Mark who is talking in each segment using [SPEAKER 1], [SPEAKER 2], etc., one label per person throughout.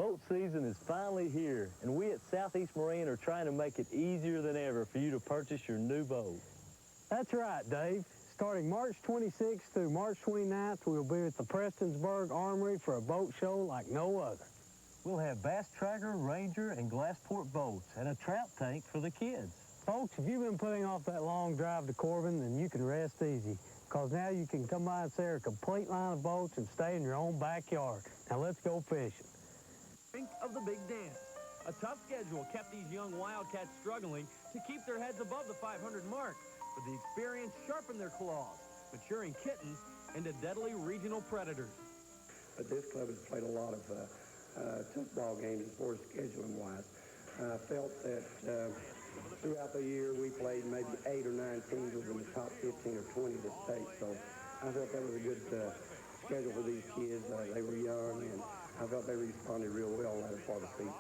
[SPEAKER 1] Boat season is finally here, and we at Southeast Marine are trying to make it easier than ever for you to purchase your new boat.
[SPEAKER 2] That's right, Dave. Starting March 26th through March 29th, we'll be at the Prestonsburg Armory for a boat show like no other.
[SPEAKER 1] We'll have bass tracker, ranger, and glassport boats, and a trout tank for the kids.
[SPEAKER 2] Folks, if you've been putting off that long drive to Corbin, then you can rest easy, because now you can come by and see our complete line of boats and stay in your own backyard. Now let's go fishing.
[SPEAKER 3] Think of the big dance. A tough schedule kept these young Wildcats struggling to keep their heads above the 500 mark, but the experience sharpened their claws, maturing kittens into deadly regional predators.
[SPEAKER 4] But this club has played a lot of tough ball games as far as scheduling-wise. I felt that throughout the year we played maybe 8 or 9 teams within the top 15 or 20 of the state, so I felt that was a good schedule for these kids. They were young, and I felt they responded real well later part of the season.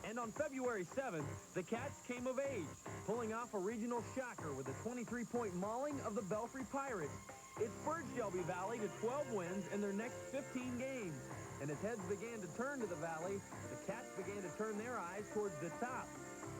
[SPEAKER 3] And on February 7th, the Cats came of age, pulling off a regional shocker with a 23-point mauling of the Belfry Pirates. It spurred Shelby Valley to 12 wins in their next 15 games. And as heads began to turn to the Valley, the Cats began to turn their eyes towards the top.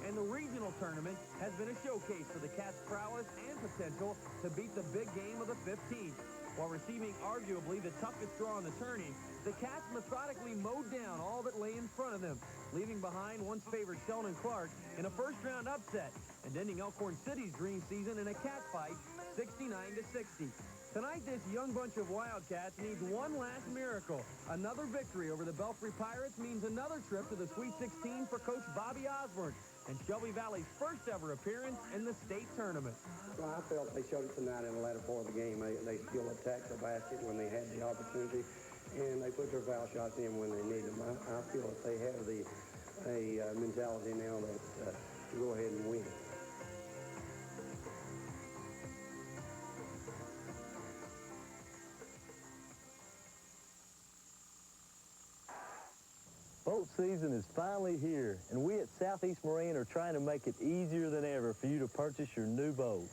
[SPEAKER 3] And the regional tournament has been a showcase for the Cats' prowess and potential to beat the big game of the 15th. While receiving arguably the toughest draw in the tourney, the Cats methodically mowed down all that lay in front of them, leaving behind once favored Sheldon Clark in a first-round upset and ending Elkhorn City's dream season in a cat fight 69-60. Tonight, this young bunch of Wildcats needs one last miracle. Another victory over the Belfry Pirates means another trip to the Sweet 16 for Coach Bobby Osborne and Shelby Valley's first ever appearance in the state tournament.
[SPEAKER 4] Well, I felt they showed it tonight in the latter part of the game. They still attacked the basket when they had the opportunity, and they put their foul shots in when they needed them. I feel that they have the mentality now that to go ahead and win.
[SPEAKER 1] Boat season is finally here, and we at Southeast Marine are trying to make it easier than ever for you to purchase your new boat.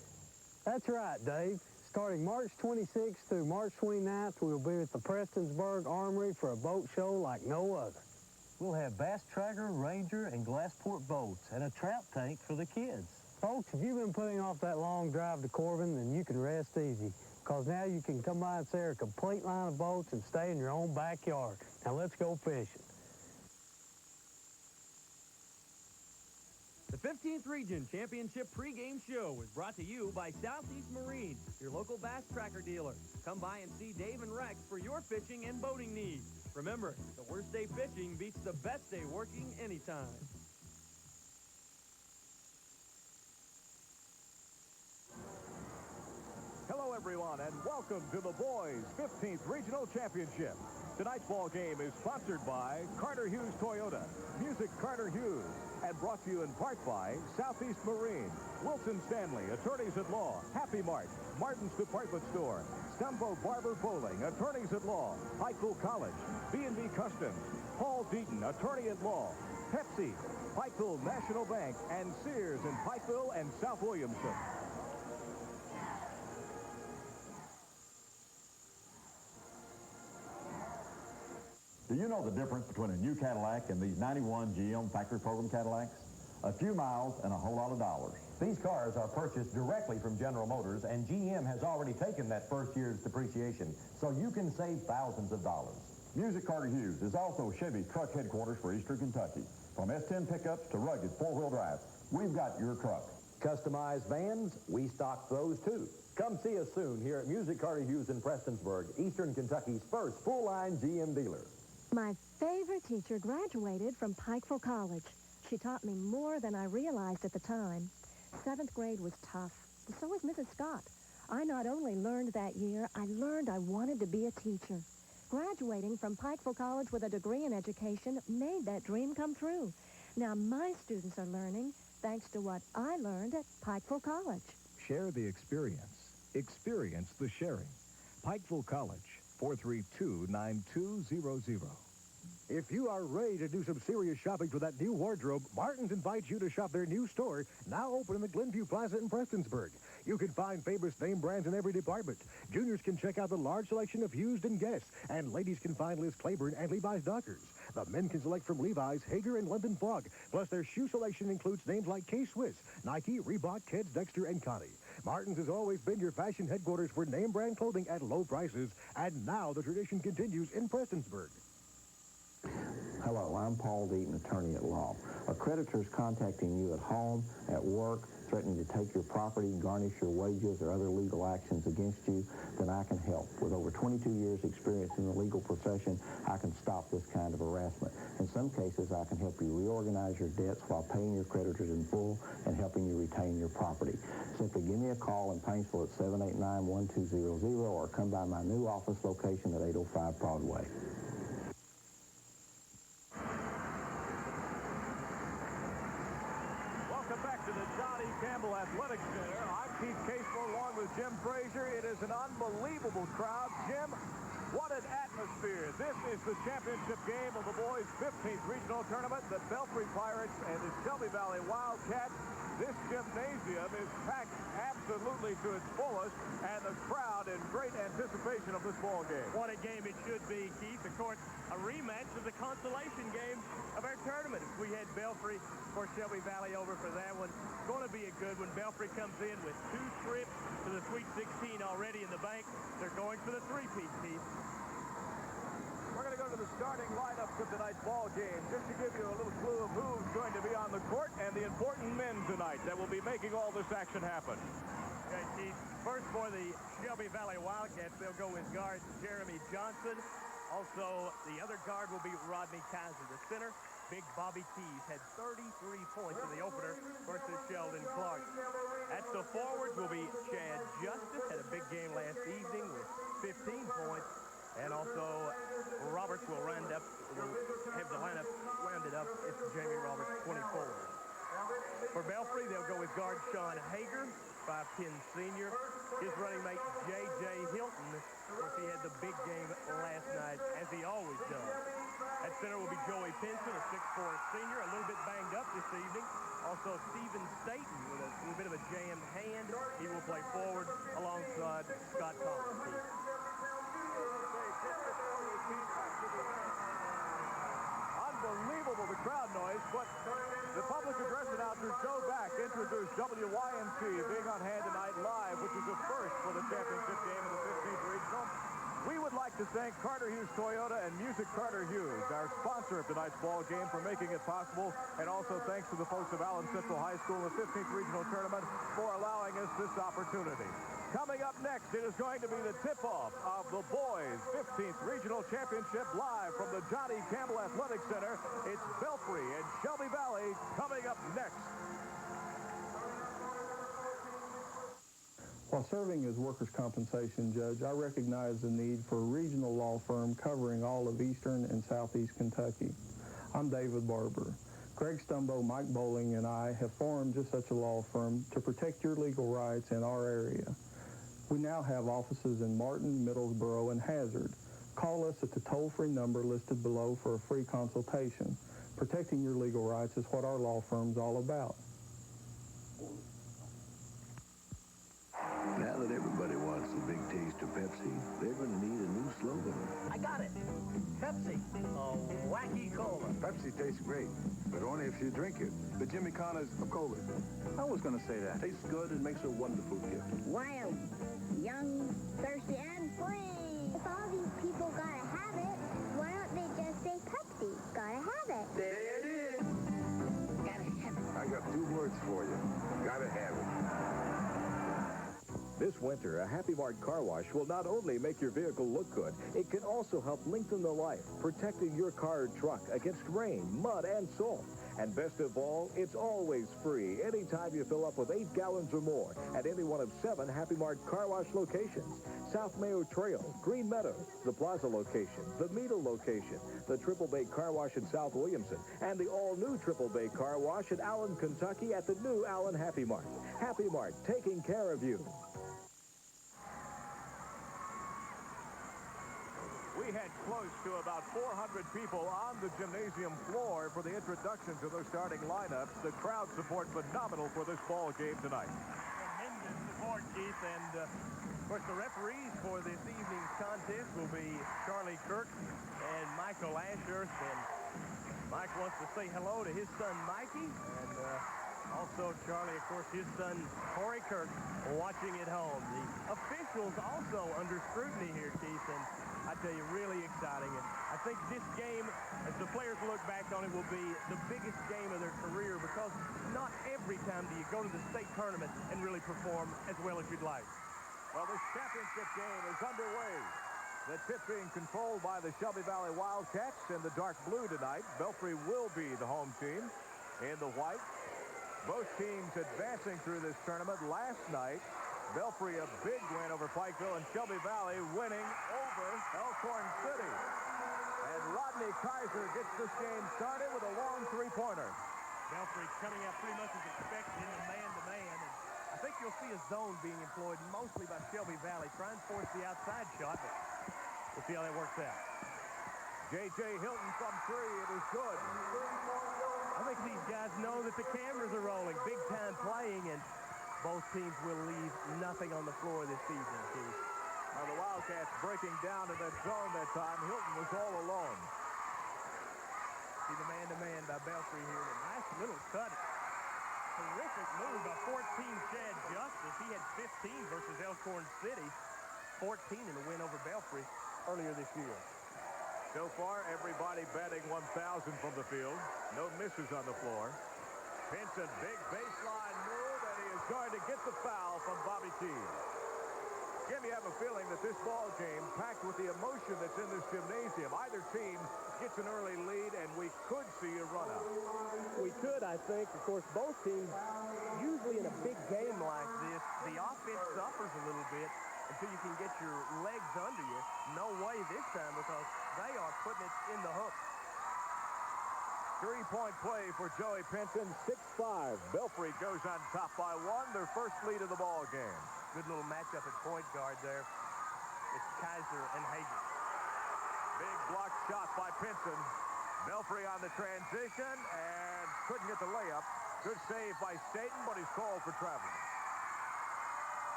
[SPEAKER 2] That's right, Dave. Starting March 26th through March 29th, we'll be at the Prestonsburg Armory for a boat show like no other.
[SPEAKER 1] We'll have bass tracker, ranger, and glassport boats, and a trout tank for the kids.
[SPEAKER 2] Folks, if you've been putting off that long drive to Corbin, then you can rest easy, because now you can come by and see our complete line of boats and stay in your own backyard. Now let's go fishing.
[SPEAKER 3] The 15th Region Championship pregame show is brought to you by Southeast Marine, your local bass tracker dealer. Come by and see Dave and Rex for your fishing and boating needs. Remember, the worst day fishing beats the best day working anytime.
[SPEAKER 5] Hello, everyone, and welcome to the Boys 15th Regional Championship. Tonight's ball game is sponsored by Carter Hughes Toyota, Music Carter Hughes, and brought to you in part by Southeast Marine, Wilson Stanley, Attorneys at Law, Happy Mart, Martin's Department Store, Stumbo Barber Bowling, Attorneys at Law, Pikeville College, B&B Customs, Paul Deaton, Attorney at Law, Pepsi, Pikeville National Bank, and Sears in Pikeville and South Williamson.
[SPEAKER 6] Do you know the difference between a new Cadillac and these 91 GM factory program Cadillacs? A few miles and a whole lot of dollars.
[SPEAKER 7] These cars are purchased directly from General Motors, and GM has already taken that first year's depreciation, so you can save thousands of dollars.
[SPEAKER 6] Music Carter Hughes is also Chevy's truck headquarters for Eastern Kentucky. From S10 pickups to rugged four-wheel drive, we've got your truck.
[SPEAKER 7] Customized vans, we stock those too. Come see us soon here at Music Carter Hughes in Prestonsburg, Eastern Kentucky's first full-line GM dealer.
[SPEAKER 8] My favorite teacher graduated from Pikeville College. She taught me more than I realized at the time. 7th grade was tough, and so was Mrs. Scott. I not only learned that year, I learned I wanted to be a teacher. Graduating from Pikeville College with a degree in education made that dream come true. Now my students are learning thanks to what I learned at Pikeville College.
[SPEAKER 5] Share the experience. Experience the sharing. Pikeville College, 432-9200.
[SPEAKER 9] If you are ready to do some serious shopping for that new wardrobe, Martin's invites you to shop their new store, now open in the Glenview Plaza in Prestonsburg. You can find famous name brands in every department. Juniors can check out the large selection of used and Guess, and ladies can find Liz Claiborne and Levi's Dockers. The men can select from Levi's, Hager, and London Fog. Plus, their shoe selection includes names like K-Swiss, Nike, Reebok, Keds, Dexter, and Connie. Martin's has always been your fashion headquarters for name brand clothing at low prices, and now the tradition continues in Prestonsburg.
[SPEAKER 10] Hello, I'm Paul Deaton, attorney at law. A creditor is contacting you at home, at work, threatening to take your property, garnish your wages, or other legal actions against you, then I can help. With over 22 years' experience in the legal profession, I can stop this kind of harassment. In some cases, I can help you reorganize your debts while paying your creditors in full and helping you retain your property. Simply give me a call in Paintsville at 789-1200 or come by my new office location at 805 Broadway.
[SPEAKER 5] Welcome back to the Johnny Campbell Athletic Center. I'm Keith Casewell along with Jim Frazier. It is an unbelievable crowd. Jim, what an atmosphere. This is the championship game of the boys' 15th regional tournament. The Belfry Pirates and the Shelby Valley Wildcats. This gymnasium is packed absolutely to its fullest, and the crowd in great anticipation of this ball game.
[SPEAKER 3] What a game it should be, Keith. Of course, a rematch of the consolation game of our tournament. We had Belfry for Shelby Valley over for that one. It's going to be a good one. Belfry comes in with 2 trips to the Sweet 16 already in the bank. They're going for the three-peat, Keith.
[SPEAKER 5] We're going to go to the starting lineups of tonight's ball game, just to give you a little clue of who's going to be on the court and the important men tonight that will be making all this action happen.
[SPEAKER 3] Okay, Keith. First for the Shelby Valley Wildcats, they'll go with guard Jeremy Johnson. Also, the other guard will be Rodney Kaiser. The center, Big Bobby Keys, had 33 points in the opener versus Sheldon Clark. At the forwards will be Chad Justice, had a big game last evening with 15 points. And also, Roberts will have the lineup rounded up. It's Jamie Roberts, 24. For Belfry, they'll go with guard Sean Hager, 5'10" senior. His running mate, J.J. Hilton. Of course, he had the big game last night, as he always does. At center will be Joey Pinson, a 6'4" senior, a little bit banged up this evening. Also, Stephen Staten with a little bit of a jammed hand. He will play forward alongside Scott Collins.
[SPEAKER 5] Unbelievable, the crowd noise, but the public address announcer Joe Back introduced WYNC being on hand tonight live, which is a first for the championship game of the 15th regional. We would like to thank Carter Hughes Toyota and Music Carter Hughes, our sponsor of tonight's ball game, for making it possible, and also thanks to the folks of Allen Central High School, the 15th regional tournament, for allowing us this opportunity. Coming up next, it is going to be the tip-off of the boys' 15th regional championship live from the Johnny Campbell Athletic Center. It's Belfry and Shelby Valley coming up next.
[SPEAKER 11] While serving as workers' compensation judge, I recognize the need for a regional law firm covering all of eastern and southeast Kentucky. I'm David Barber. Craig Stumbo, Mike Bowling, and I have formed just such a law firm to protect your legal rights in our area. We now have offices in Martin, Middlesboro, and Hazard. Call us at the toll-free number listed below for a free consultation. Protecting your legal rights is what our law firm's all about.
[SPEAKER 12] Now that everybody wants a big taste of Pepsi, they're going to need a new slogan.
[SPEAKER 13] I got it. Pepsi, a wacky cola.
[SPEAKER 12] Pepsi tastes great, but only if you drink it. The Jimmy Connor's of cola. I was going to say that. Tastes good and makes a wonderful gift.
[SPEAKER 14] Wild, young, thirsty, and free. If all these people gotta have it, why don't they just say Pepsi? Gotta have it.
[SPEAKER 12] There it is.
[SPEAKER 14] Gotta have it.
[SPEAKER 12] I got 2 words for you. Gotta have it.
[SPEAKER 7] This winter, a Happy Mart car wash will not only make your vehicle look good, it can also help lengthen the life, protecting your car or truck against rain, mud, and salt. And best of all, it's always free anytime you fill up with 8 gallons or more at any one of 7 Happy Mart car wash locations. South Mayo Trail, Green Meadows, the Plaza location, the Meadle location, the Triple Bay Car Wash in South Williamson, and the all-new Triple Bay Car Wash in Allen, Kentucky at the new Allen Happy Mart. Happy Mart, taking care of you.
[SPEAKER 5] We had close to about 400 people on the gymnasium floor for the introduction to their starting lineups. The crowd support phenomenal for this ball game tonight.
[SPEAKER 3] Tremendous support
[SPEAKER 15] Keith. And, of course, the referees for this evening's contest will be Charlie Kirk and Michael Ashurst. And Mike wants to say hello to his son, Mikey. And also, Charlie, of course, his son, Corey Kirk, watching at home. The officials also under scrutiny here, Keith. And I tell you, really exciting. And I think this game, as the players look back on it, will be the biggest game of their career because not every time do you go to the state tournament and really perform as well as you'd like.
[SPEAKER 5] Well, this championship game is underway. The tip being controlled by the Shelby Valley Wildcats in the dark blue tonight. Belfry will be the home team in the white. Both teams advancing through this tournament. Last night, Belfry a big win over Pikeville, and Shelby Valley winning over Elkhorn City. And Rodney Kaiser gets this game started with a long three-pointer.
[SPEAKER 15] Belfry coming out pretty much as expected in the man-to-man. And I think you'll see a zone being employed mostly by Shelby Valley. Try and force the outside shot, but we'll see how that works out.
[SPEAKER 5] J.J. Hilton from three. It is good.
[SPEAKER 15] I think these guys know that the cameras are rolling. Big-time playing, and both teams will leave nothing on the floor this season, Keith.
[SPEAKER 5] Now the Wildcats breaking down in that zone that time. Hilton was all alone.
[SPEAKER 15] See the man-to-man by Belfry here. A nice little cut. Terrific move by 14 Chad Justice. He had 15 versus Elkhorn City. 14 in the win over Belfry earlier this year.
[SPEAKER 5] So far, everybody batting 1,000 from the field. No misses on the floor. Pinson, big baseline move, and he is going to get the foul from Bobby Keys. Jim, you have a feeling that this ball game, packed with the emotion that's in this gymnasium, either team gets an early lead, and we could see a run-out.
[SPEAKER 15] We could, I think. Of course, both teams, usually in a big game like this, the offense suffers a little bit until you can get your legs under you. No way this time because they are putting it in the hook.
[SPEAKER 5] Three-point play for Joey Pinson, 6-5. Belfry goes on top by one, their first lead of the ball game.
[SPEAKER 15] Good little matchup at point guard there. It's Kaiser and Hager.
[SPEAKER 5] Big block shot by Pinson. Belfry on the transition and couldn't get the layup. Good save by Staten, but he's called for traveling.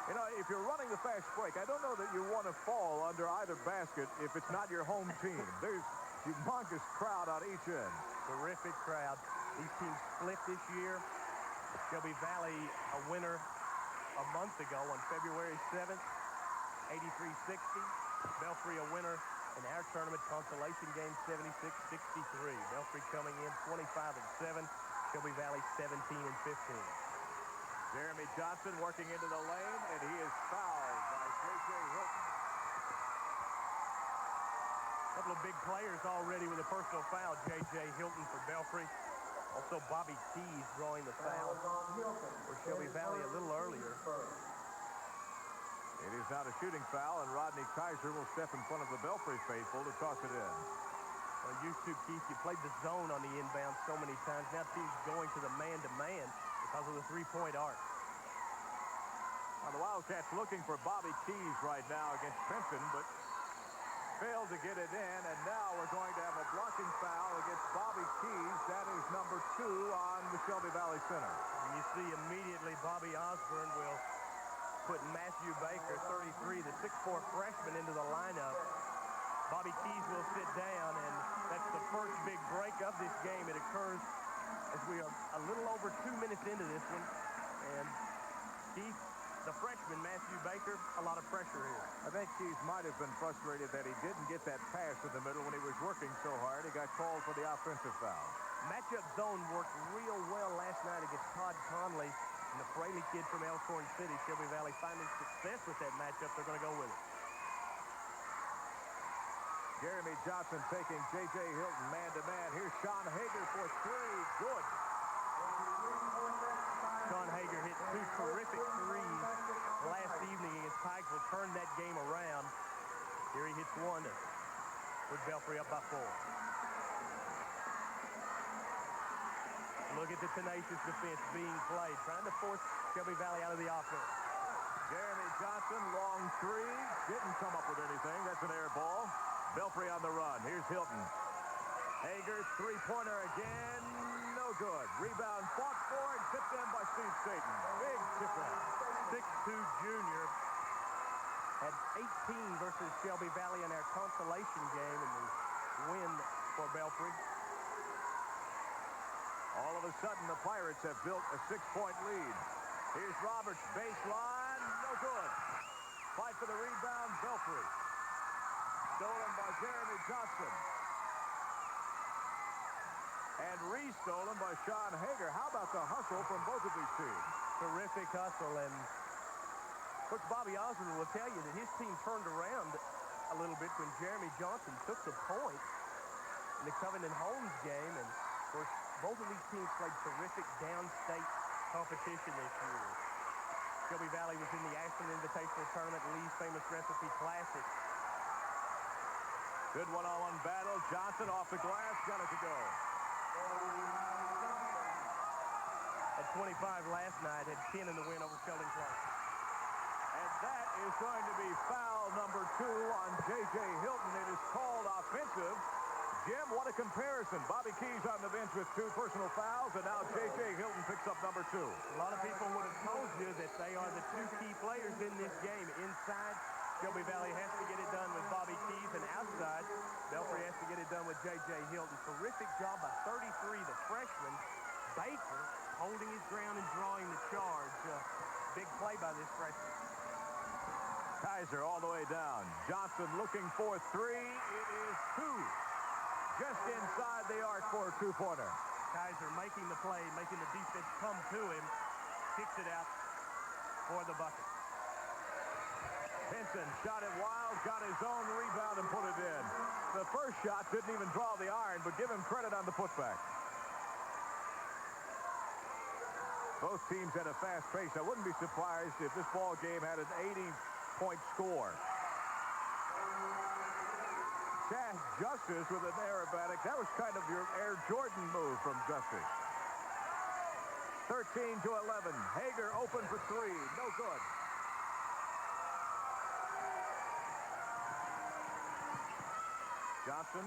[SPEAKER 5] You know, if you're running the fast break, I don't know that you want to fall under either basket if it's not your home team. There's humongous crowd on each end.
[SPEAKER 15] Terrific crowd. These teams split this year. Shelby Valley a winner a month ago on February 7th, 83-60. Belfry a winner in our tournament consolation game, 76-63. Belfry coming in 25-7. Shelby Valley 17-15.
[SPEAKER 5] Jeremy Johnson working into the lane, and he is fouled by J.J. Hilton.
[SPEAKER 15] A couple of big players already with a personal foul. J.J. Hilton for Belfry. Also Bobby Keys drawing the foul for Shelby Valley a little earlier.
[SPEAKER 5] It is not a shooting foul, and Rodney Kaiser will step in front of the Belfry faithful to toss it in.
[SPEAKER 15] Well, you too, Keith, you played the zone on the inbound so many times. Now teams going to the man-to-man because of the three-point arc.
[SPEAKER 5] Now the Wildcats looking for Bobby Keys right now against Pinson, but failed to get it in, and now we're going to have a blocking foul against Bobby Keys. That is number 2 on the Shelby Valley Center.
[SPEAKER 15] And you see immediately Bobby Osborne will put Matthew Baker, 33, the 6'4 freshman, into the lineup. Bobby Keys will sit down, and that's the first big break of this game. It occurs as we are a little over 2 minutes into this one. And Keith, the freshman, Matthew Baker, a lot of pressure here.
[SPEAKER 5] I think Keys might have been frustrated that he didn't get that pass in the middle when he was working so hard. He got called for the offensive foul.
[SPEAKER 15] Matchup zone worked real well last night against Todd Conley and the Fraley kid from Elkhorn City. Shelby Valley finding success with that matchup. They're going to go with it.
[SPEAKER 5] Jeremy Johnson taking J.J. Hilton man-to-man. Here's Sean Hager for 3. Good.
[SPEAKER 15] Sean Hager hit 2 terrific threes last evening against Pikeville. Turned that game around. Here he hits 1 to put Belfry up by 4. Look at the tenacious defense being played, trying to force Shelby Valley out of the offense.
[SPEAKER 5] Jeremy Johnson, long 3. Didn't come up with anything. That's an air ball. Belfry on the run. Here's Hilton. Hager, three-pointer again. No good. Rebound fought for and tipped in by Steve Staten. Big tip in.
[SPEAKER 15] 6'2" junior. Had 18 versus Shelby Valley in our consolation game in the win for Belfry.
[SPEAKER 5] All of a sudden, the Pirates have built a 6-point lead. Here's Roberts, baseline, no good. Fight for the rebound, Belfry. Stolen by Jeremy Johnson. And re-stolen by Sean Hager. How about the hustle from both of these teams?
[SPEAKER 15] Terrific hustle, and Coach Bobby Osmond will tell you that his team turned around a little bit when Jeremy Johnson took the point in the Covington Holmes game. And, of course, both of these teams played terrific downstate competition this year. Shelby Valley was in the Ashland Invitational Tournament, Lee's Famous Recipe Classic.
[SPEAKER 5] Good one-on-one battle. Johnson off the glass, got it to go.
[SPEAKER 15] At 25 last night, had 10 in the win over Sheldon Clark.
[SPEAKER 5] And that is going to be foul number 2 on J.J. Hilton. It is called offensive. Jim, what a comparison. Bobby Keys on the bench with 2 personal fouls, and now J.J. Hilton picks up number 2.
[SPEAKER 15] A lot of people would have told you that they are the 2 key players in this game. Inside, Shelby Valley has to get it done with Bobby Keys, and outside, Belfry has to get it done with J.J. Hilton. Terrific job by 33, the freshman. Baker holding his ground and drawing the charge. Big play by this freshman.
[SPEAKER 5] Kaiser all the way down. Johnson looking for 3. It is 2. Just inside the arc for a 2-pointer.
[SPEAKER 15] Kaiser making the play, making the defense come to him. Kicks it out for the bucket.
[SPEAKER 5] Pinson shot it wild, got his own rebound and put it in. The first shot didn't even draw the iron, but give him credit on the putback. Both teams at a fast pace. I wouldn't be surprised if this ball game had an 80-point score. Chad Justice with an aerobatic. That was kind of your Air Jordan move from Justice. 13 to 11. Hager open for 3. No good. Johnson.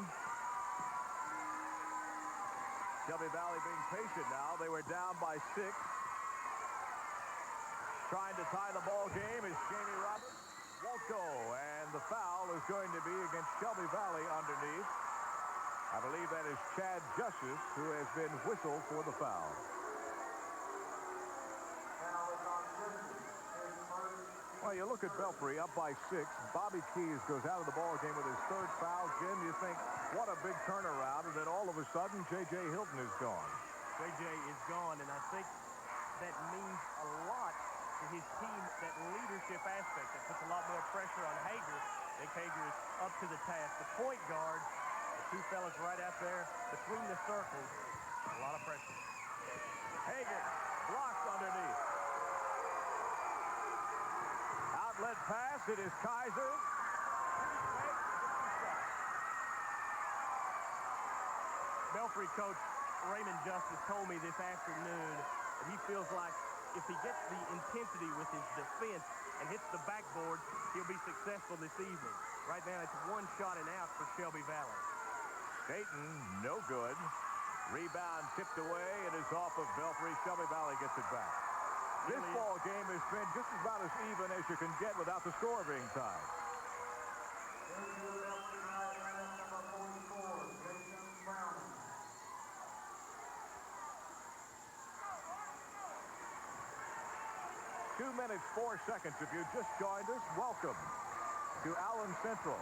[SPEAKER 5] Shelby Valley being patient now. They were down by 6. Trying to tie the ball game is Jamie Roberts. Won't go, and the foul is going to be against Shelby Valley underneath. I believe that is Chad Justice, who has been whistled for the foul. Well, you look at Belfry up by 6. Bobby Keys goes out of the ball game with his 3rd foul. Jim, you think, what a big turnaround, and then all of a sudden, J.J. Hilton is gone.
[SPEAKER 15] J.J. is gone, and I think that means a lot to his team, that leadership aspect. That puts a lot more pressure on Hager. I think Hager is up to the task. The point guard, the 2 fellas right out there between the circles, a lot of pressure.
[SPEAKER 5] Hager blocked underneath. Outlet pass, it is Kaiser.
[SPEAKER 15] Belfry coach Raymond Justice told me this afternoon that he feels like if he gets the intensity with his defense and hits the backboard, he'll be successful this evening. Right now, it's 1 shot and out for Shelby Valley.
[SPEAKER 5] Staten, no good. Rebound tipped away. It is off of Belfry. Shelby Valley gets it back. This ball game has been just about as even as you can get without the score being tied. Two minutes, 4 seconds. If you just joined us, welcome to Allen Central.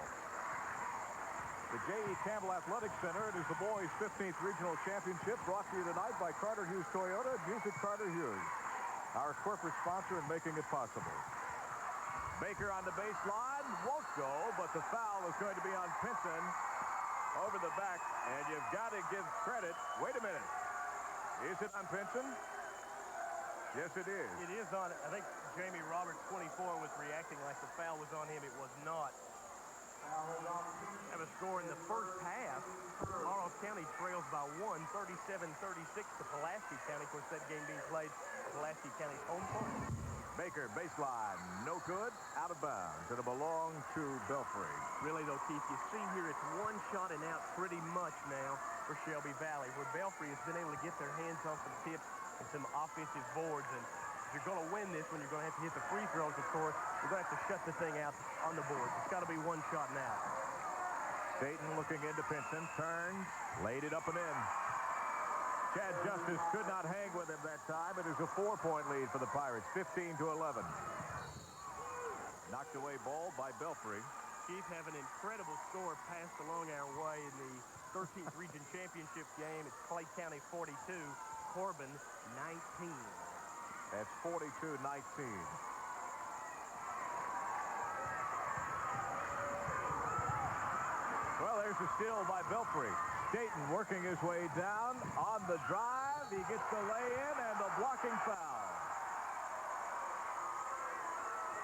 [SPEAKER 5] The J.E. Campbell Athletic Center. It is the boys' 15th Regional Championship, brought to you tonight by Carter Hughes Toyota. Music Carter Hughes, our corporate sponsor in making it possible. Baker on the baseline, won't go, but the foul is going to be on Pinson over the back, and you've got to give credit. Wait a minute. Is it on Pinson? Yes, it is.
[SPEAKER 15] It is on. I think Jamie Roberts, 24, was reacting like the foul was on him. It was not. Have a score in the first half. Morrow County trails by 1, 37-36 to Pulaski County. Of course, that game being played at Pulaski County's home court.
[SPEAKER 5] Hager, baseline, no good, out of bounds. It'll belong to Belfry.
[SPEAKER 15] Really, though, Keith, you see here it's one shot and out pretty much now for Shelby Valley, where Belfry has been able to get their hands on some tips and some offensive boards. And if you're going to win this one, you're going to have to hit the free throws, of course. You're going to have to shut the thing out on the boards. It's got to be one shot and out.
[SPEAKER 5] Staten looking into Pinson, turns, laid it up and in. Chad Justice could not hang with him that time. It is a 4-point lead for the Pirates, 15-11. Knocked away ball by Belfry.
[SPEAKER 15] Keith have an incredible score passed along our way in the 13th Region Championship game. It's Clay County 42, Corbin 19.
[SPEAKER 5] That's 42-19. Well, there's a steal by Belfry. Staten working his way down on the drive. He gets the lay-in and the blocking foul.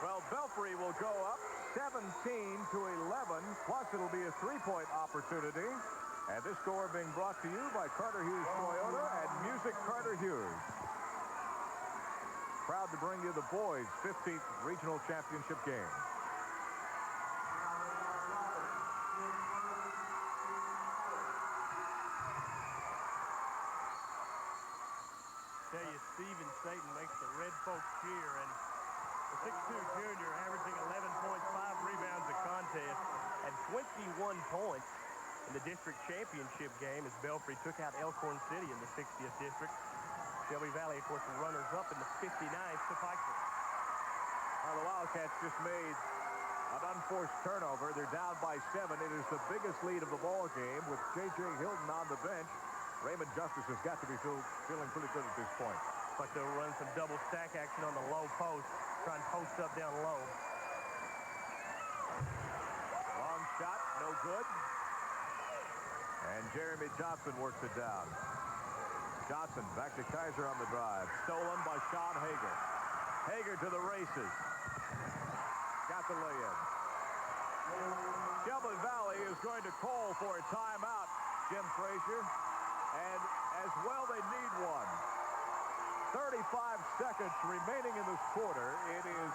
[SPEAKER 5] Well, Belfry will go up 17-11, plus it'll be a three-point opportunity. And this score being brought to you by Carter Hughes Toyota and Music Carter Hughes. Proud to bring you the boys' 15th regional championship game.
[SPEAKER 15] Tell you, Steven Staten makes the red folks cheer, and the 6'2 junior averaging 11 points, 5 rebounds a contest, and 21 points in the district championship game as Belfry took out Elkhorn City in the 60th district. Shelby Valley, of course, the runners-up in the 59th to Pikeville.
[SPEAKER 5] Well, the Wildcats just made an unforced turnover. They're down by 7. It is the biggest lead of the ball game with J.J. Hilton on the bench. Raymond Justice has got to be feeling pretty good at this point.
[SPEAKER 15] But they'll run some double stack action on the low post. Try and post up down low.
[SPEAKER 5] Long shot, no good. And Jeremy Johnson works it down. Johnson back to Kaiser on the drive. Stolen by Sean Hager. Hager to the races. Got the lay-in. Shelby Valley is going to call for a timeout, Jim Frazier. And as well, they need one. 35 seconds remaining in this quarter. It is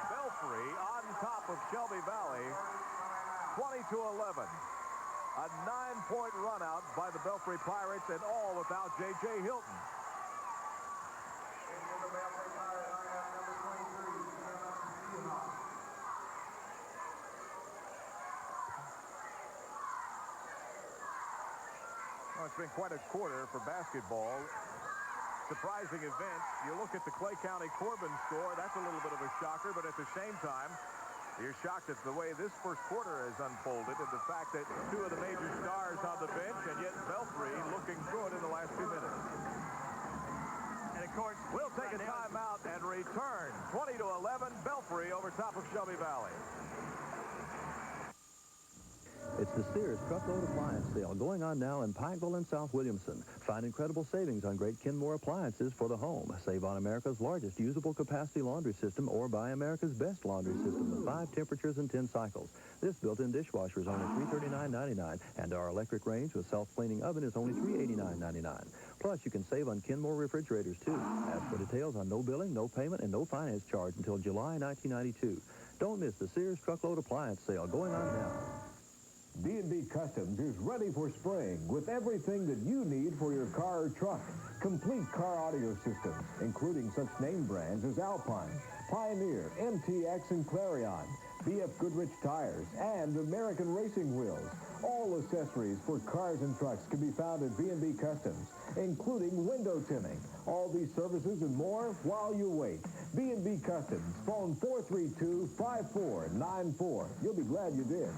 [SPEAKER 5] Belfry on top of Shelby Valley, 20-11. A 9-point run out by the Belfry Pirates, and all without J.J. Hilton. Well, it's been quite a quarter for basketball. Surprising event. You look at the Clay County Corbin score, that's a little bit of a shocker, but at the same time, you're shocked at the way this first quarter has unfolded and the fact that two of the major stars on the bench, and yet Belfry looking good in the last 2 minutes.
[SPEAKER 15] And of course,
[SPEAKER 5] we'll take a timeout and return. 20-11, Belfry over top of Shelby Valley.
[SPEAKER 1] It's the Sears Truckload Appliance Sale going on now in Pikeville and South Williamson. Find incredible savings on great Kenmore appliances for the home. Save on America's largest usable capacity laundry system or buy America's best laundry system with 5 temperatures and 10 cycles. This built-in dishwasher is only $339.99, and our electric range with self-cleaning oven is only $389.99. Plus, you can save on Kenmore refrigerators, too. Ask for details on no billing, no payment, and no finance charge until July 1992. Don't miss the Sears Truckload Appliance Sale going on now.
[SPEAKER 7] B&B Customs is ready for spring with everything that you need for your car or truck. Complete car audio systems, including such name brands as Alpine, Pioneer, MTX, and Clarion, BF Goodrich tires, and American Racing wheels. All accessories for cars and trucks can be found at B&B Customs, including window tinting. All these services and more while you wait. B&B Customs, phone 432-5494. You'll be glad you did.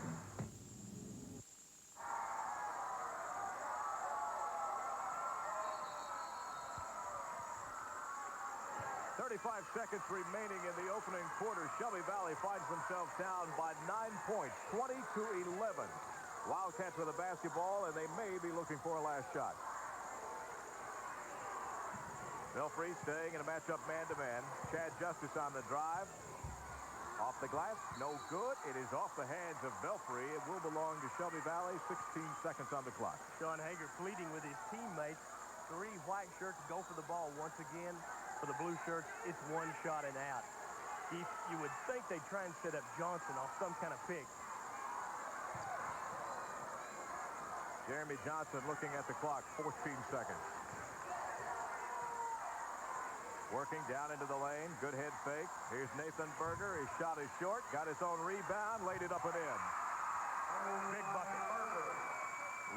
[SPEAKER 5] 35 seconds remaining in the opening quarter. Shelby Valley finds themselves down by 9 points, 20-11. Wildcats with a basketball, and they may be looking for a last shot. Belfry staying in a matchup man-to-man. Chad Justice on the drive. Off the glass, no good. It is off the hands of Belfry. It will belong to Shelby Valley. 16 seconds on the clock.
[SPEAKER 15] Sean Hager pleading with his teammates. 3 white shirts go for the ball once again. For the blue shirts, it's one shot and out. Keith, you would think they'd try and set up Johnson off some kind of pick.
[SPEAKER 5] Jeremy Johnson looking at the clock, 14 seconds. Working down into the lane, good head fake. Here's Nathan Berger, his shot is short, got his own rebound, laid it up and in.
[SPEAKER 15] Big bucket.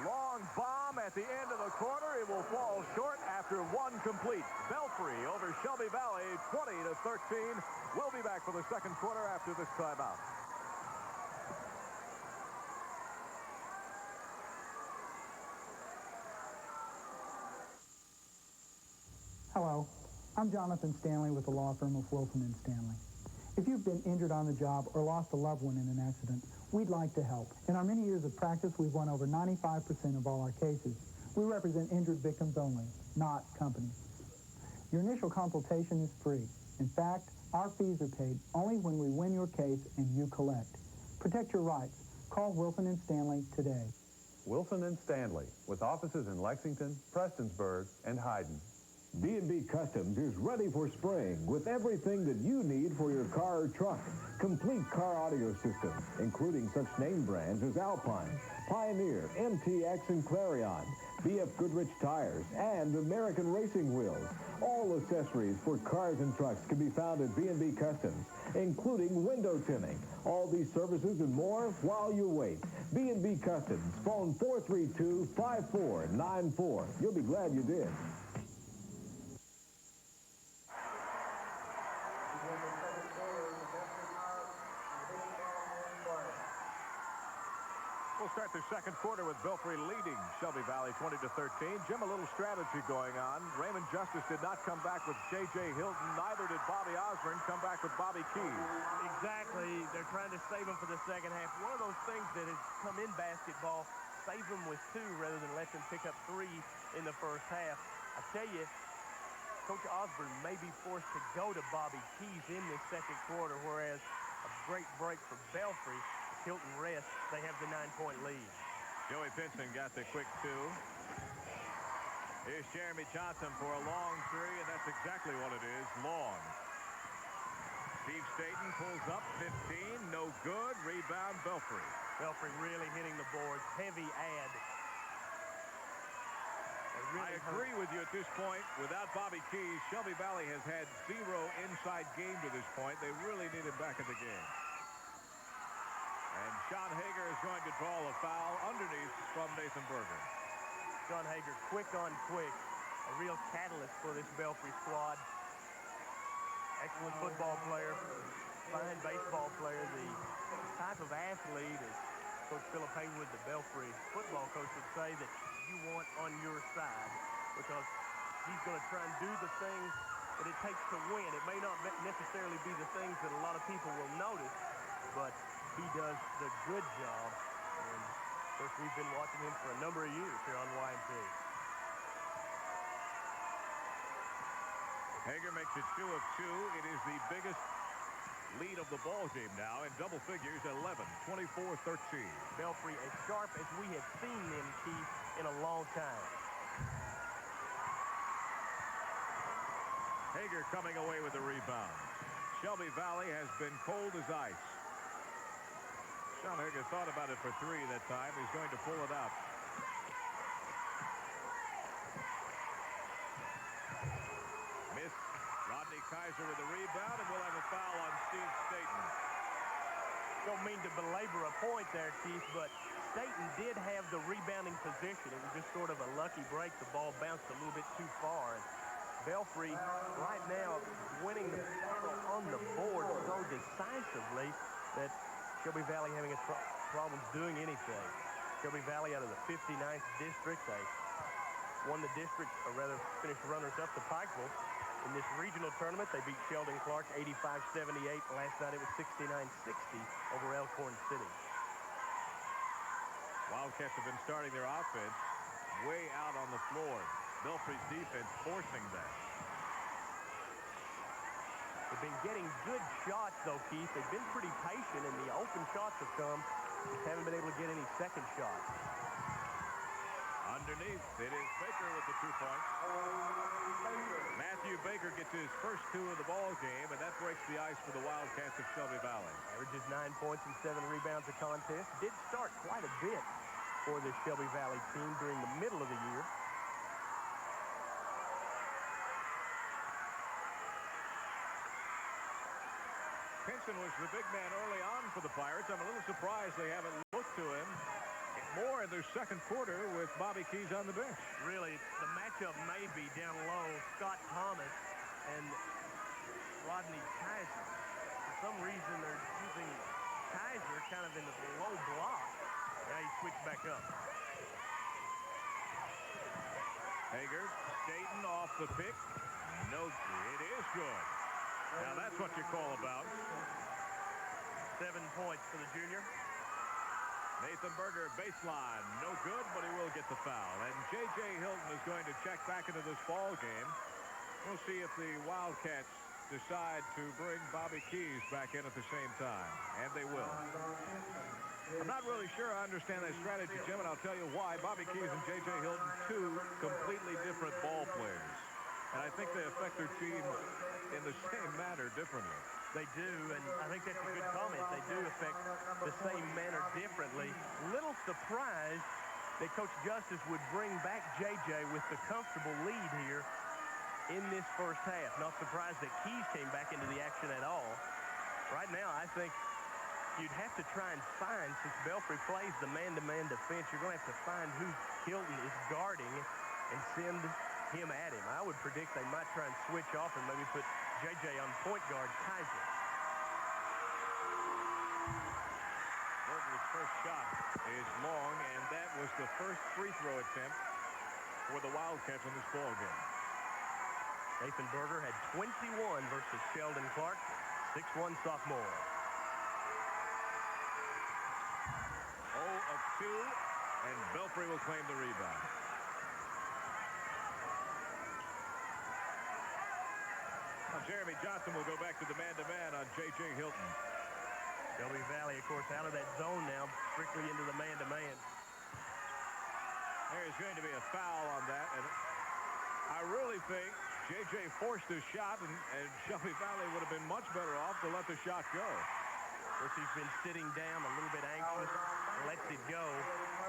[SPEAKER 5] Long bomb at the end of the quarter. It will fall short after one complete. Belfry over Shelby Valley, 20-13. We'll be back for the second quarter after this timeout.
[SPEAKER 16] Hello, I'm Jonathan Stanley with the law firm of Wilson & Stanley. If you've been injured on the job or lost a loved one in an accident, we'd like to help. In our many years of practice, we've won over 95% of all our cases. We represent injured victims only, not companies. Your initial consultation is free. In fact, our fees are paid only when we win your case and you collect. Protect your rights. Call Wilson & Stanley today.
[SPEAKER 17] Wilson & Stanley, with offices in Lexington, Prestonsburg, and Hyden.
[SPEAKER 7] B&B Customs is ready for spring with everything that you need for your car or truck. Complete car audio system, including such name brands as Alpine, Pioneer, MTX, and Clarion, BF Goodrich tires, and American Racing wheels. All accessories for cars and trucks can be found at B&B Customs, including window tinting. All these services and more while you wait. B&B Customs, phone 432-5494. You'll be glad you did.
[SPEAKER 5] We'll start the second quarter with Belfry leading Shelby Valley 20-13. Jim, a little strategy going on. Raymond Justice did not come back with J.J. Hilton. Neither did Bobby Osborne come back with Bobby Keys.
[SPEAKER 15] Exactly. They're trying to save him for the second half. One of those things that has come in basketball, save them with two rather than let them pick up three in the first half. I tell you, Coach Osborne may be forced to go to Bobby Keys in this second quarter, whereas a great break for Belfry. Hilton rest, they have the 9-point lead.
[SPEAKER 5] Joey Pinson got the quick two. Here's Jeremy Johnson for a long three, and that's exactly what it is, long. Steve Staten pulls up, 15, no good. Rebound, Belfry.
[SPEAKER 15] Belfry really hitting the boards, heavy ad.
[SPEAKER 5] I agree with you at this point. Without Bobby Keys, Shelby Valley has had 0 inside game to this point. They really need him back in the game. And Sean Hager is going to draw a foul underneath from Nathan Berger.
[SPEAKER 15] Sean Hager, quick on quick. A real catalyst for this Belfry squad. Excellent football player, fine baseball player. The type of athlete, as Coach Philip Haywood, the Belfry football coach, would say, that you want on your side, because he's going to try and do the things that it takes to win. It may not necessarily be the things that a lot of people will notice, but he does the good job, and of course we've been watching him for a number of years here on YMP.
[SPEAKER 5] Hager makes it 2 of 2. It is the biggest lead of the ball game now in double figures, 11, 24-13.
[SPEAKER 15] Belfry as sharp as we have seen them, Keith, in a long time.
[SPEAKER 5] Hager coming away with the rebound. Shelby Valley has been cold as ice. Sean Hager thought about it for 3 that time. He's going to pull it out. Miss. Rodney Kaiser with the rebound, and we'll have a foul on Steve Staten.
[SPEAKER 15] Don't mean to belabor a point there, Keith, but Staten did have the rebounding position. It was just sort of a lucky break. The ball bounced a little bit too far. And Belfry right now winning the battle on the board so decisively that Shelby Valley having a problems doing anything. Shelby Valley out of the 59th district. They won the district, or rather finished runners-up to Pikeville. In this regional tournament, they beat Sheldon Clark 85-78. Last night it was 69-60 over Elkhorn City.
[SPEAKER 5] Wildcats have been starting their offense way out on the floor. Belfry's defense forcing that.
[SPEAKER 15] They've been getting good shots, though, Keith. They've been pretty patient, and the open shots have come. Just haven't been able to get any second shots.
[SPEAKER 5] Underneath, it is Baker with the 2 points. Matthew Baker gets his first 2 of the ball game, and that breaks the ice for the Wildcats of Shelby Valley.
[SPEAKER 15] Averages 9 points and 7 rebounds a contest. Did start quite a bit for the Shelby Valley team during the middle of the year.
[SPEAKER 5] Pinson was the big man early on for the Pirates. I'm a little surprised they haven't looked to him more in their second quarter with Bobby Keys on the bench.
[SPEAKER 15] Really, the matchup may be down low. Scott Thomas and Rodney Kaiser. For some reason, they're using Kaiser kind of in the low block. Now he switched back up.
[SPEAKER 5] Hager, Staten off the pick. No, it is good. Now that's what you call about.
[SPEAKER 15] 7 points for the junior.
[SPEAKER 5] Nathan Berger, baseline, no good, but he will get the foul. And J.J. Hilton is going to check back into this ball game. We'll see if the Wildcats decide to bring Bobby Keys back in at the same time, and they will. I'm not really sure I understand that strategy, Jim, and I'll tell you why. Bobby Keys and J.J. Hilton, 2 completely different ball players. And I think they affect their teams in the same manner differently.
[SPEAKER 15] They do, and I think that's a good comment. They do affect the same manner differently. Little surprised that Coach Justice would bring back J.J. with the comfortable lead here in this first half. Not surprised that Keys came back into the action at all. Right now, I think you'd have to try and find, since Belfry plays the man-to-man defense, you're going to have to find who Hilton is guarding and send him at him. I would predict they might try and switch off and maybe put J.J. on point guard Kaiser.
[SPEAKER 5] Berger's first shot is long, and that was the first free throw attempt for the Wildcats in this ball game.
[SPEAKER 15] Nathan Berger had 21 versus Sheldon Clark, 6'1" sophomore.
[SPEAKER 5] 0 of 2, and Belfry will claim the rebound. Jeremy Johnson will go back to the man-to-man on J.J. Hilton.
[SPEAKER 15] Shelby Valley, of course, out of that zone now, strictly into the man-to-man.
[SPEAKER 5] There's going to be a foul on that, and I really think J.J. forced his shot, and Shelby Valley would have been much better off to let the shot go.
[SPEAKER 15] Of course, he's been sitting down, a little bit anxious, lets it go.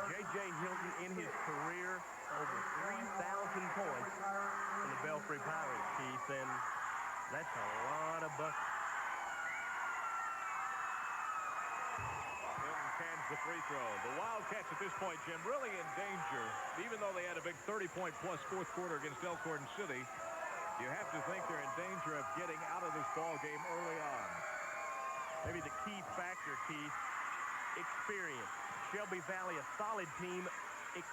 [SPEAKER 15] J.J. Hilton, in his career, over 3,000 points in the Belfry Pirates, Keith, and that's a lot of buckets.
[SPEAKER 5] Hilton cans the free throw. The Wildcats at this point, Jim, really in danger. Even though they had a big 30-point-plus fourth quarter against Elkhorn City, you have to think they're in danger of getting out of this ball game early on.
[SPEAKER 15] Maybe the key factor, Keith, experience. Shelby Valley, a solid team,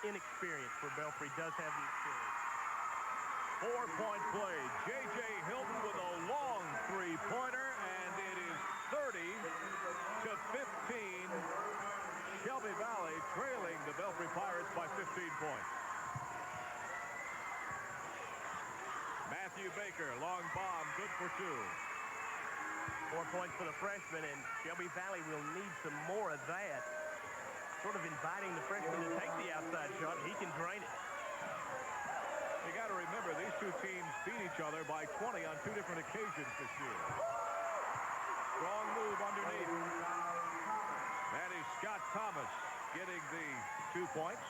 [SPEAKER 15] inexperienced, where Belfry does have the experience.
[SPEAKER 5] 4-point play. J.J. Hilton with a long three-pointer, and it is 30-15. Shelby Valley trailing the Belfry Pirates by 15 points. Matthew Baker, long bomb, good for 2.
[SPEAKER 15] 4 points for the freshman, and Shelby Valley will need some more of that. Sort of inviting the freshman to take the outside shot. He can drain it.
[SPEAKER 5] You got to remember, these two teams beat each other by 20 on 2 different occasions this year. Strong move underneath. That is Scott Thomas getting the 2 points.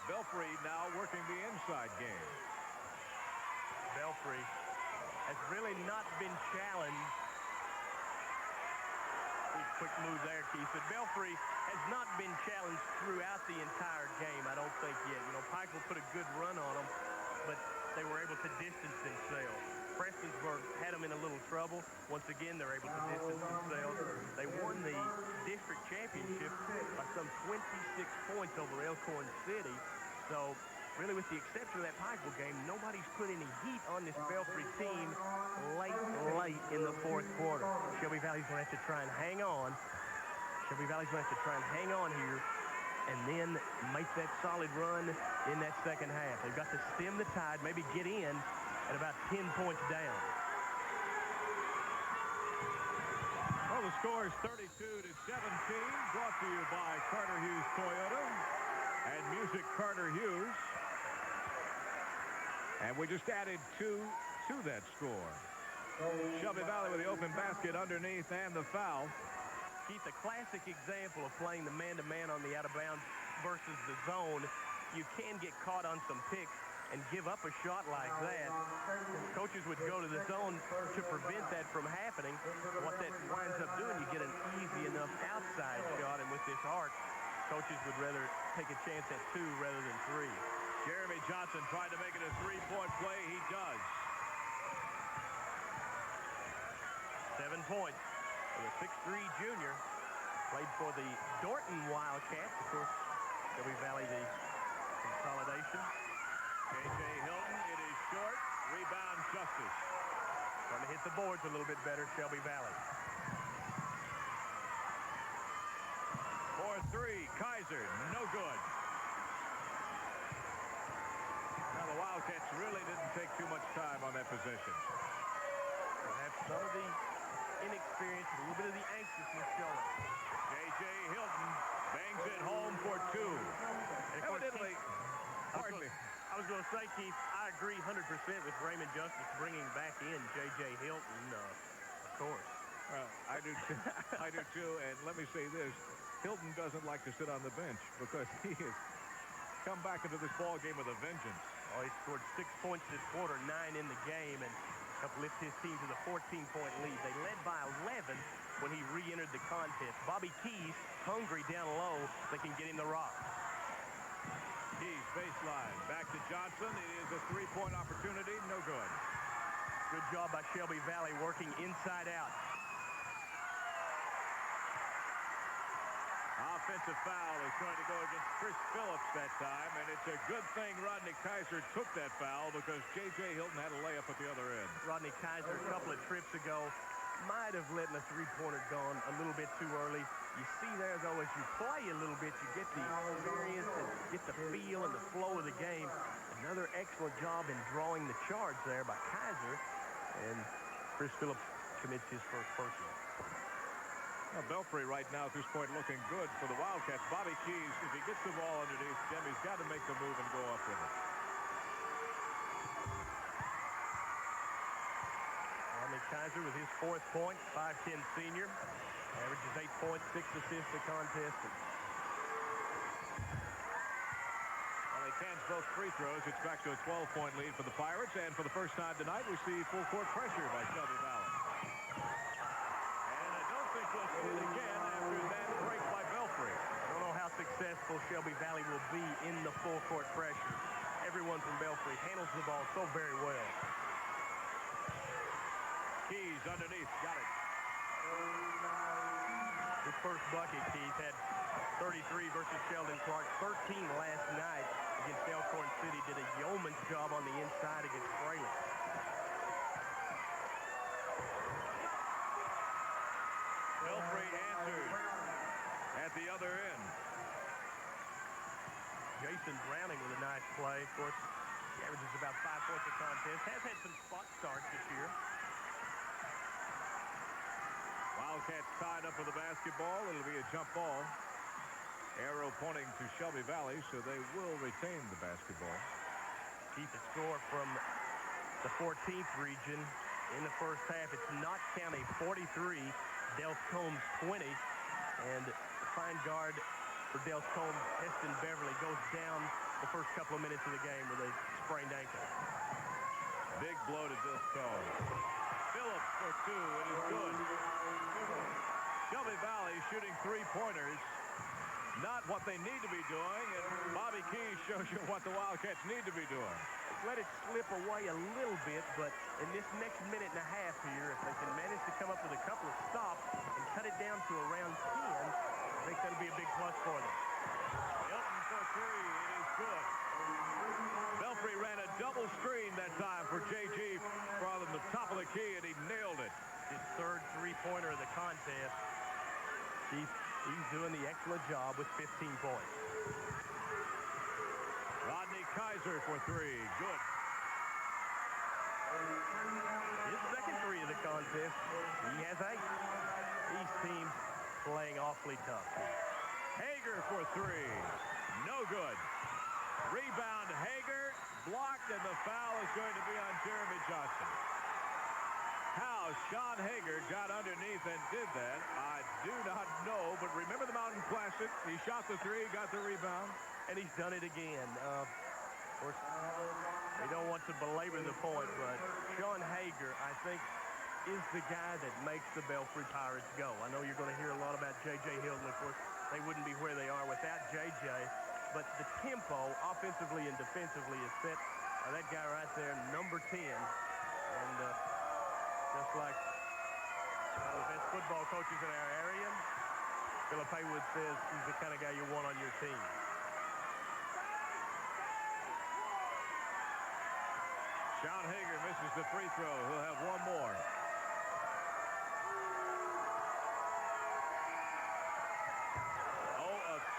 [SPEAKER 5] Belfry now working the inside game.
[SPEAKER 15] Belfry has really not been challenged. Quick move there, Keith. But Belfry has not been challenged throughout the entire game, I don't think yet. You know, Pikeville put a good run on them, but they were able to distance themselves. Prestonsburg had them in a little trouble. Once again, they're able to distance themselves. They won the district championship by some 26 points over Elkhorn City. So, really, with the exception of that Pikeville game, nobody's put any heat on this Belfry team late in the fourth quarter. Shelby Valley's going to have to try and hang on. Shelby Valley's going to have to try and hang on here and then make that solid run in that second half. They've got to stem the tide, maybe get in at about 10 points down.
[SPEAKER 5] Well, the score is 32-17, brought to you by Carter Hughes Toyota. and Music Carter Hughes. And we just added 2 to that score. Shelby Valley with the open basket underneath and the foul.
[SPEAKER 15] Keith, a classic example of playing the man-to-man on the out-of-bounds versus the zone. You can get caught on some picks and give up a shot like that. Coaches would go to the zone to prevent that from happening. What that winds up doing, you get an easy enough outside shot, and with this arc, coaches would rather take a chance at 2 rather than 3.
[SPEAKER 5] Jeremy Johnson tried to make it a 3-point play. He does.
[SPEAKER 15] 7 points for the 6'3" junior. Played for the Dorton Wildcats. Of course, Shelby Valley, the consolidation.
[SPEAKER 5] J.J. Hilton, it is short. Rebound, Justice.
[SPEAKER 15] Trying to hit the boards a little bit better, Shelby Valley.
[SPEAKER 5] For 3, Kaiser, no good. Now the Wildcats really didn't take too much time on that possession.
[SPEAKER 15] Perhaps some of the inexperience, a little bit of the anxiousness showing.
[SPEAKER 5] J.J. Hilton bangs it home for 2. Evidently, pardon me.
[SPEAKER 15] I was going to say, Keith, I agree 100% with Raymond Justice bringing back in J.J. Hilton, of course.
[SPEAKER 5] I do too. I do too. And let me say this. Hilton doesn't like to sit on the bench because he has come back into this ball game with a vengeance.
[SPEAKER 15] Oh, he scored 6 points this quarter, 9 in the game, and helped lift his team to the 14-point lead. They led by 11 when he re-entered the contest. Bobby Keys, hungry down low, they can get him the rock.
[SPEAKER 5] Keys baseline, back to Johnson. It is a 3-point opportunity, no good.
[SPEAKER 15] Good job by Shelby Valley working inside out.
[SPEAKER 5] Offensive foul is going to go against Chris Phillips that time, and it's a good thing Rodney Kaiser took that foul because J.J. Hilton had a layup at the other end.
[SPEAKER 15] Rodney Kaiser, a couple of trips ago, might have let a 3-pointer gone a little bit too early. You see there, though, as you play a little bit, you get the experience and get the feel and the flow of the game. Another excellent job in drawing the charge there by Kaiser, and Chris Phillips commits his first personal.
[SPEAKER 5] Well, Belfry right now at this point looking good for the Wildcats. Bobby Keys, if he gets the ball underneath Jim, he's got to make the move and go up with it.
[SPEAKER 15] Rodney Kaiser with his 4th point, 5'10" senior. Averages 8 points, 6 assists a contest.
[SPEAKER 5] Well, he cans both free throws. It's back to a 12-point lead for the Pirates. And for the first time tonight, we see full court pressure by Shelby Valley. And I don't think we'll see it again after that break by Belfry.
[SPEAKER 15] I don't know how successful Shelby Valley will be in the full court pressure. Everyone from Belfry handles the ball so very well.
[SPEAKER 5] Keys underneath, got it.
[SPEAKER 15] His first bucket, Keith, had 33 versus Sheldon Clark, 13 last night against Elkhorn City. Did a yeoman's job on the inside against Fraley.
[SPEAKER 5] Belfry answered at the other end.
[SPEAKER 15] Jason Browning with a nice play. Of course, he averages about 5 points a contest. Has had some spot starts this year.
[SPEAKER 5] Wildcats tied up with the basketball. It'll be a jump ball. Arrow pointing to Shelby Valley, so they will retain the basketball.
[SPEAKER 15] Keep the score from the 14th region in the first half. It's Knott County 43, Delcombs 20, and the fine guard for Delcombs, Heston Beverly, goes down the first couple of minutes of the game with a sprained ankle.
[SPEAKER 5] Big blow to Delcombs. Phillips for 2. It is good. Shelby Valley shooting 3-pointers. Not what they need to be doing, and Bobby Keys shows you what the Wildcats need to be doing.
[SPEAKER 15] Let it slip away a little bit, but in this next minute and a half here, if they can manage to come up with a couple of stops and cut it down to around 10, I think that'll be a big plus for them.
[SPEAKER 5] Hilton for 3. It is good. Belfry ran a double screen that time for J.G. from the top of the key, and he nailed it.
[SPEAKER 15] His 3rd 3-pointer of the contest. He's doing the excellent job with 15 points.
[SPEAKER 5] Rodney Kaiser for 3. Good.
[SPEAKER 15] His second 3 of the contest. He has 8. These teams playing awfully tough.
[SPEAKER 5] Hager for 3. No good. Rebound, Hager, blocked, and the foul is going to be on Jeremy Johnson. How Sean Hager got underneath and did that, I do not know. But remember the Mountain Classic? He shot the three, got the rebound.
[SPEAKER 15] And he's done it again. Of course, we don't want to belabor the point, but Sean Hager, I think, is the guy that makes the Belfry Pirates go. I know you're going to hear a lot about J.J. Hill, and of course, they wouldn't be where they are without J.J., but the tempo, offensively and defensively, is set by that guy right there, number 10. And just like one of the best football coaches in our area, Philip Haywood says he's the kind of guy you want on your team.
[SPEAKER 5] Sean Hager misses the free throw. He'll have one more.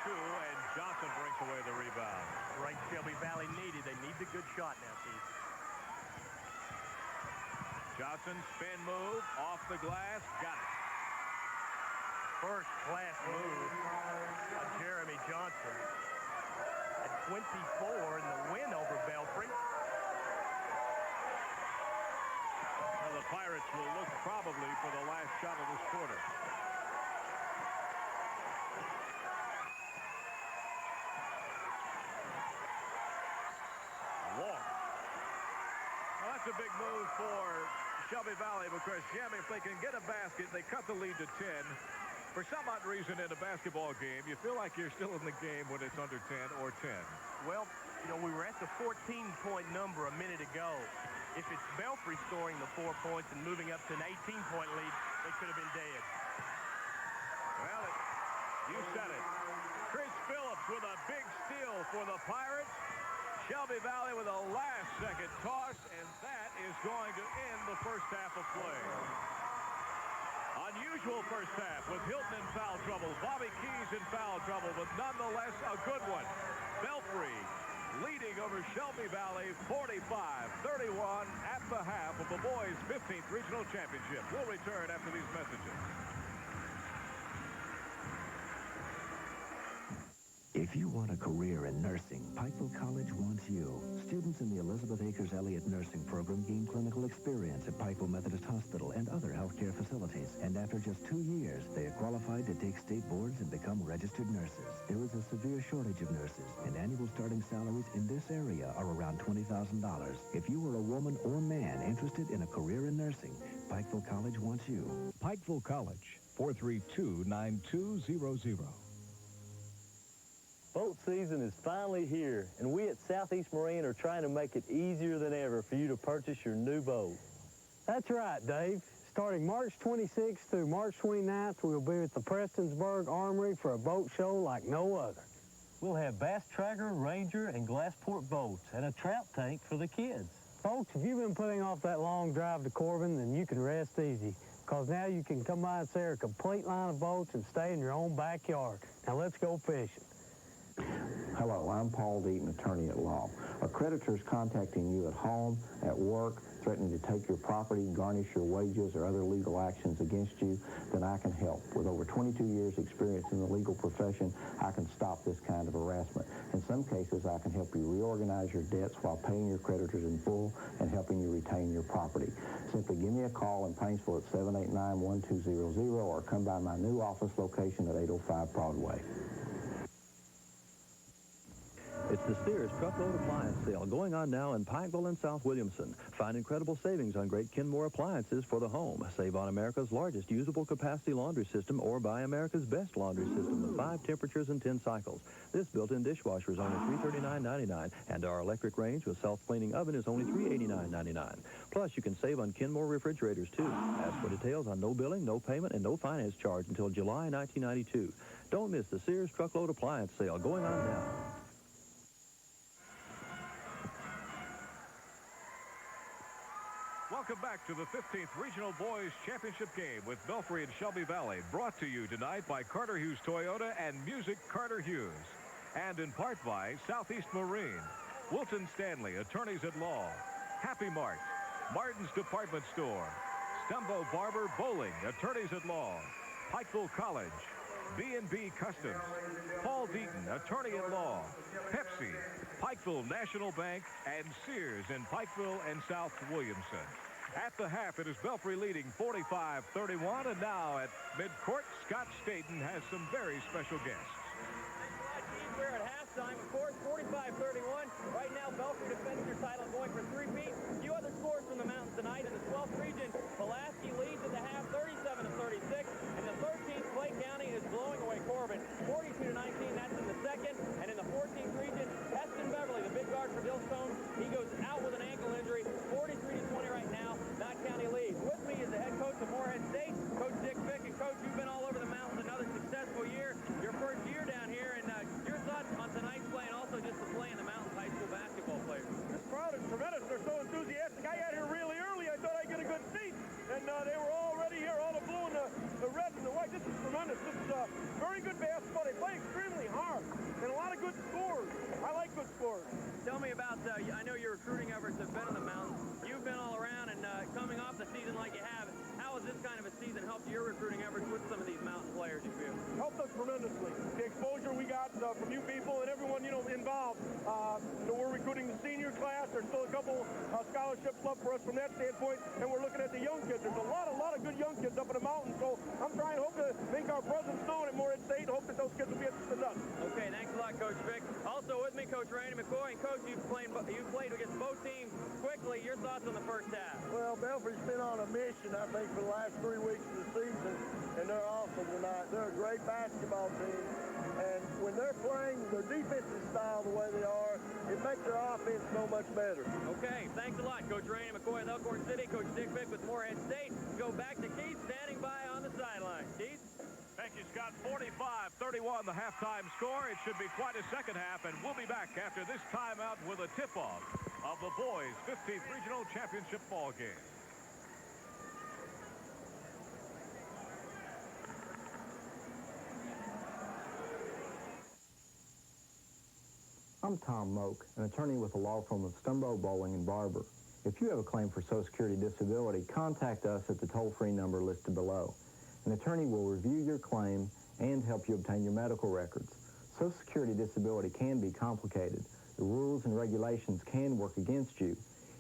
[SPEAKER 5] And Johnson brings away the rebound.
[SPEAKER 15] Right, Shelby Valley needed. They need the good shot now, Keith.
[SPEAKER 5] Johnson, spin move, off the glass, got it.
[SPEAKER 15] First class move by Jeremy Johnson. At 24 in the win over Belfry.
[SPEAKER 5] Well, the Pirates will look probably for the last shot of this quarter. Walk. Well, that's a big move for Shelby Valley because, Jim, if they can get a basket, they cut the lead to 10. For some odd reason in a basketball game, you feel like you're still in the game when it's under 10 or 10.
[SPEAKER 15] Well, you know, we were at the 14-point number a minute ago. If it's Belfry scoring the 4 points and moving up to an 18-point lead, they could have been dead.
[SPEAKER 5] Well, you said it. Chris Phillips with a big steal for the Pirates. Shelby Valley with a last-second toss, and that is going to end the first half of play. Unusual first half with Hilton in foul trouble, Bobby Keys in foul trouble, but nonetheless a good one. Belfry leading over Shelby Valley 45-31 at the half of the boys' 15th Regional Championship. We'll return after these messages.
[SPEAKER 18] If you want a career in nursing, Pikeville College wants you. Students in the Elizabeth Acres Elliott Nursing Program gain clinical experience at Pikeville Methodist Hospital and other healthcare facilities. And after just 2 years, they are qualified to take state boards and become registered nurses. There is a severe shortage of nurses, and annual starting salaries in this area are around $20,000. If you are a woman or man interested in a career in nursing, Pikeville College wants you.
[SPEAKER 19] Pikeville College, 432-9200.
[SPEAKER 20] Boat season is finally here, and we at Southeast Marine are trying to make it easier than ever for you to purchase your new boat.
[SPEAKER 2] That's right, Dave. Starting March 26th through March 29th, we'll be at the Prestonsburg Armory for a boat show like no other.
[SPEAKER 20] We'll have Bass Tracker, Ranger, and Glassport boats, and a trout tank for the kids.
[SPEAKER 2] Folks, if you've been putting off that long drive to Corbin, then you can rest easy, because now you can come by and see our complete line of boats and stay in your own backyard. Now let's go fishing.
[SPEAKER 10] Hello, I'm Paul Deaton, attorney at law. Are creditors contacting you at home, at work, threatening to take your property, garnish your wages, or other legal actions against you? Then I can help. With over 22 years experience in the legal profession, I can stop this kind of harassment. In some cases, I can help you reorganize your debts while paying your creditors in full and helping you retain your property. Simply give me a call in Paintsville at 789-1200 or come by my new office location at 805 Broadway.
[SPEAKER 1] It's the Sears Truckload Appliance Sale going on now in Pikeville and South Williamson. Find incredible savings on great Kenmore appliances for the home. Save on America's largest usable capacity laundry system or buy America's best laundry system with 5 temperatures and 10 cycles. This built-in dishwasher is only $339.99, and our electric range with self-cleaning oven is only $389.99. Plus, you can save on Kenmore refrigerators, too. Ask for details on no billing, no payment, and no finance charge until July 1992. Don't miss the Sears Truckload Appliance Sale going on now.
[SPEAKER 5] Welcome back to the 15th Regional Boys Championship game with Belfry and Shelby Valley, brought to you tonight by Carter Hughes Toyota and Music Carter Hughes, and in part by Southeast Marine, Wilton Stanley, attorneys at law, Happy Mart, Martin's Department Store, Stumbo Barber Bowling, attorneys at law, Pikeville College, B&B Customs, Paul Deaton, attorney-at-law, Pepsi, Pikeville National Bank, and Sears in Pikeville and South Williamson. At the half, it is Belfry leading 45-31, and now at midcourt, Scott Staten has some very special guests.
[SPEAKER 3] We're at halftime, of course, 45-31. Right now, Belfry defends their title going for three-peat. A few other scores from the mountains tonight. In the 12th region, Pulaski leads at the half 37-36. And the 13th, Clay County is blowing away Corbin 42-19. That's in the second. And in the 14th region, Heston Beverly, the big guard for Dillstone, he goes out with an ankle injury. 43-20 right now. Knott County leads. With me is the head coach of Morehead State, Coach Dick Fick. And Coach, you've been all over the mountains. Another successful year. Your first year down here, and your thoughts on tonight's play and also just the play in the mountains high school basketball players.
[SPEAKER 15] This crowd is tremendous. They're so enthusiastic. I got here really early. I thought I'd get a good seat. And they were already here, all the blue and the red and the white. This is tremendous. This is very good basketball. They play extremely hard and a lot of good scores. I like good scores.
[SPEAKER 3] Tell me about, I know your recruiting efforts have been in the mountains. You've been all around, and coming off the season like you have, how has this kind of a season helped your recruiting efforts with some of these mountain players, you feel?
[SPEAKER 15] Helped us tremendously. The exposure we got from you people and everyone, involved. We're recruiting the senior class. There's still a couple scholarships left for us from that standpoint, and we're looking at the young kids. There's a lot of good young kids up in the mountains, so I'm trying to hope to make our presence known at Morehead State and hope that those kids will be interested in us.
[SPEAKER 3] Okay, thanks a lot, Coach Vick. Also with me, Coach Randy McCoy. And Coach, you've played against both teams quickly. Your thoughts on the first half?
[SPEAKER 19] Well, Belfry's been on a mission, I think, for the last 3 weeks of the season, and they're awesome tonight. They're a great basketball team, and when they're playing their defensive style the way they are, it makes their offense so much better.
[SPEAKER 3] Okay, thanks a lot, Coach Randy McCoy in Elkhorn City. Coach Dick Vick with Morehead State. Go back to Keith, standing by on the sideline. Keith?
[SPEAKER 5] Thank you, Scott. 45-31, the halftime score. It should be quite a second half, and we'll be back after this timeout with a tip-off of the boys' 15th Regional Championship ball game.
[SPEAKER 10] I'm Tom Moak, an attorney with the law firm of Stumbo, Bowling, and Barber. If you have a claim for Social Security disability, contact us at the toll-free number listed below. An attorney will review your claim and help you obtain your medical records. Social Security disability can be complicated. The rules and regulations can work against you.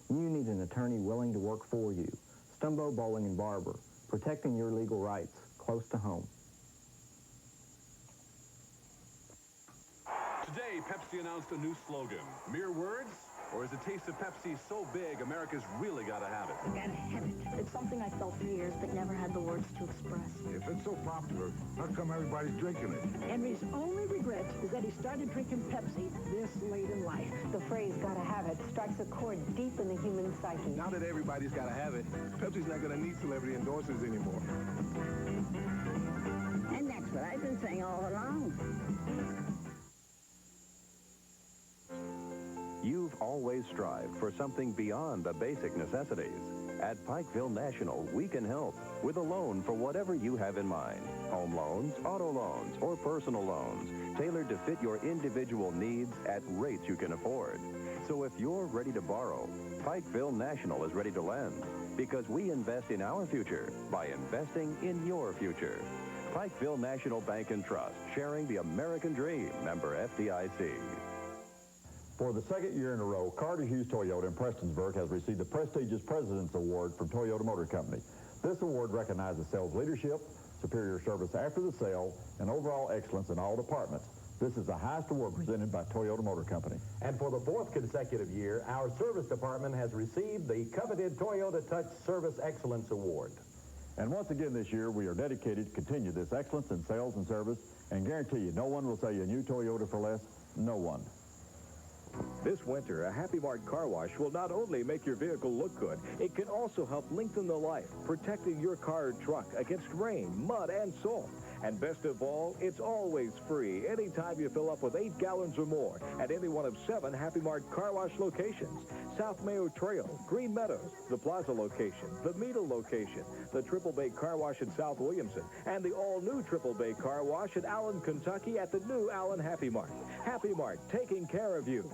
[SPEAKER 10] You need an attorney willing to work for you. Stumbo, Bowling, and Barber, protecting your legal rights close to home.
[SPEAKER 21] Today, Pepsi announced a new slogan. Mere words? Or is the taste of Pepsi so big, America's really got to have it?
[SPEAKER 22] Gotta have it. It's something I felt for years, but never had the words to express.
[SPEAKER 23] If it's so popular, how come everybody's drinking it?
[SPEAKER 22] Henry's only regret is that he started drinking Pepsi this late in life.
[SPEAKER 24] The phrase, gotta have it, strikes a chord deep in the human psyche.
[SPEAKER 12] Now that everybody's gotta have it, Pepsi's not gonna need celebrity endorsers anymore.
[SPEAKER 14] And that's what I've been saying all along.
[SPEAKER 1] You've always strived for something beyond the basic necessities. At Pikeville National, we can help with a loan for whatever you have in mind. Home loans, auto loans, or personal loans, tailored to fit your individual needs at rates you can afford. So if you're ready to borrow, Pikeville National is ready to lend, because we invest in our future by investing in your future. Pikeville National Bank and Trust, sharing the American dream. Member FDIC.
[SPEAKER 6] For the second year in a row, Carter Hughes Toyota in Prestonsburg has received the prestigious President's Award from Toyota Motor Company. This award recognizes sales leadership, superior service after the sale, and overall excellence in all departments. This is the highest award presented by Toyota Motor Company.
[SPEAKER 25] And for the 4th consecutive year, our service department has received the coveted Toyota Touch Service Excellence Award.
[SPEAKER 6] And once again this year, we are dedicated to continue this excellence in sales and service and guarantee you no one will sell you a new Toyota for less. No one.
[SPEAKER 7] This winter, a Happy Mart car wash will not only make your vehicle look good, it can also help lengthen the life, protecting your car or truck against rain, mud, and salt. And best of all, it's always free anytime you fill up with 8 gallons or more at any one of 7 Happy Mart car wash locations. South Mayo Trail, Green Meadows, the Plaza location, the Meadle location, the Triple Bay Car Wash in South Williamson, and the all-new Triple Bay Car Wash in Allen, Kentucky at the new Allen Happy Mart. Happy Mart, taking care of you.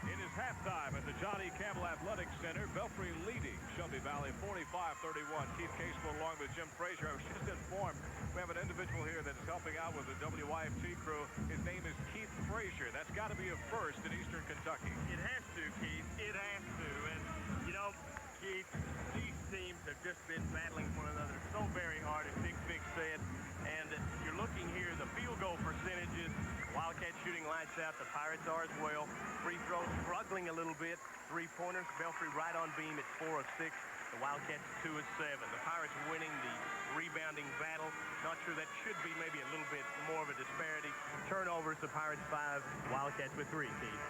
[SPEAKER 5] It is halftime at the Donnie Campbell Athletic Center. Belfry leading Shelby Valley 45-31. Keith Casewell along with Jim Frazier. I was just informed we have an individual here that is helping out with the WYFT crew. His name is Keith Frazier. That's got to be a first in Eastern Kentucky.
[SPEAKER 15] It has to, Keith. It has to. And, you know, Keith, these teams have just been battling one another so very hard, as Big Vic said. And you're looking here, the field goal percentages, Wildcats shooting lights out. The Pirates are as well. Free throws struggling a little bit. Three-pointers, Belfry right on beam at 4 of 6. The Wildcats 2 of 7. The Pirates winning the rebounding battle. Not sure that should be maybe a little bit more of a disparity. Turnovers, the Pirates 5, Wildcats with 3, Keith.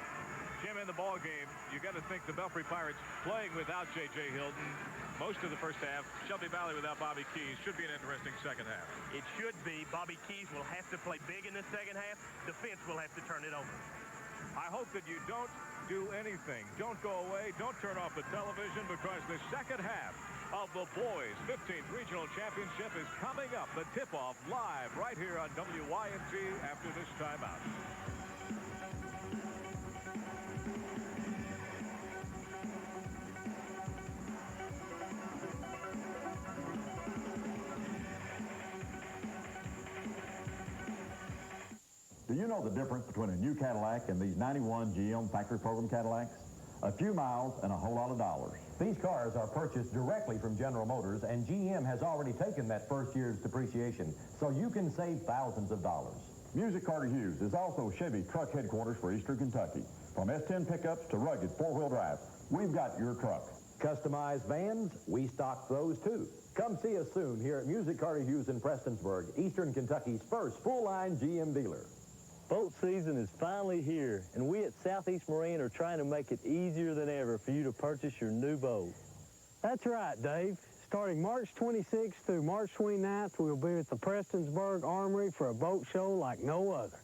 [SPEAKER 5] Jim, in the ball game, you got to think the Belfry Pirates playing without J.J. Hilton most of the first half. Shelby Valley without Bobby Keys should be an interesting second half.
[SPEAKER 15] It should be. Bobby Keys will have to play big in the second half. Defense will have to turn it over.
[SPEAKER 5] I hope that you don't do anything. Don't go away. Don't turn off the television, because the second half of the boys' 15th Regional Championship is coming up. The tip-off live right here on WYNT after this timeout.
[SPEAKER 6] Do you know the difference between a new Cadillac and these 91 GM factory program Cadillacs? A few miles and a whole lot of dollars.
[SPEAKER 25] These cars are purchased directly from General Motors, and GM has already taken that first year's depreciation, so you can save thousands of dollars.
[SPEAKER 6] Music Carter Hughes is also Chevy truck headquarters for Eastern Kentucky. From S10 pickups to rugged four-wheel drive, we've got your truck.
[SPEAKER 25] Customized vans, we stock those too. Come see us soon here at Music Carter Hughes in Prestonsburg, Eastern Kentucky's first full-line GM dealer.
[SPEAKER 20] Boat season is finally here, and we at Southeast Marine are trying to make it easier than ever for you to purchase your new boat.
[SPEAKER 2] That's right, Dave. Starting March 26th through March 29th, we'll be at the Prestonsburg Armory for a boat show like no other.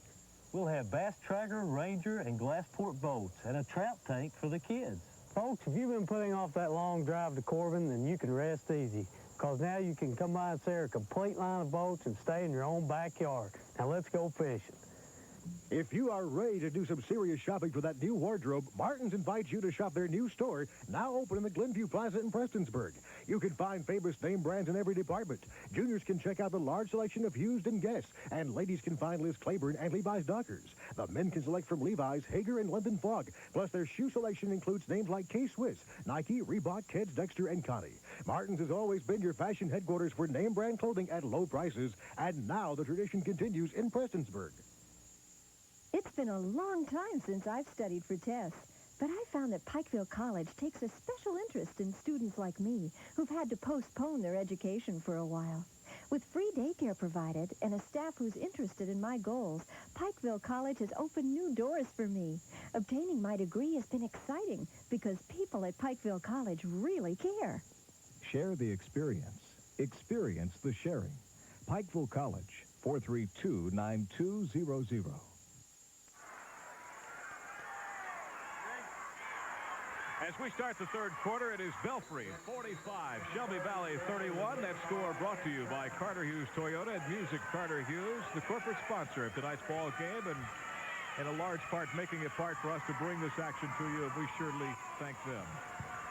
[SPEAKER 20] We'll have Bass Tracker, Ranger, and Glassport boats, and a trout tank for the kids.
[SPEAKER 2] Folks, if you've been putting off that long drive to Corbin, then you can rest easy, because now you can come by and see our complete line of boats and stay in your own backyard. Now let's go fishing.
[SPEAKER 4] If you are ready to do some serious shopping for that new wardrobe, Martin's invites you to shop their new store, now open in the Glenview Plaza in Prestonsburg. You can find famous name brands in every department. Juniors can check out the large selection of Hughes and Guess, and ladies can find Liz Claiborne and Levi's Dockers. The men can select from Levi's, Hager, and London Fog. Plus, their shoe selection includes names like K-Swiss, Nike, Reebok, Keds, Dexter, and Connie. Martin's has always been your fashion headquarters for name brand clothing at low prices, and now the tradition continues in Prestonsburg.
[SPEAKER 8] It's been a long time since I've studied for tests, but I found that Pikeville College takes a special interest in students like me who've had to postpone their education for a while. With free daycare provided and a staff who's interested in my goals, Pikeville College has opened new doors for me. Obtaining my degree has been exciting because people at Pikeville College really care.
[SPEAKER 9] Share the experience. Experience the sharing. Pikeville College, 432-9200.
[SPEAKER 5] As we start the third quarter, it is Belfry 45, Shelby Valley 31. That score brought to you by Carter Hughes Toyota and Music Carter Hughes, the corporate sponsor of tonight's ball game, and in a large part making it part for us to bring this action to you, and we surely thank them.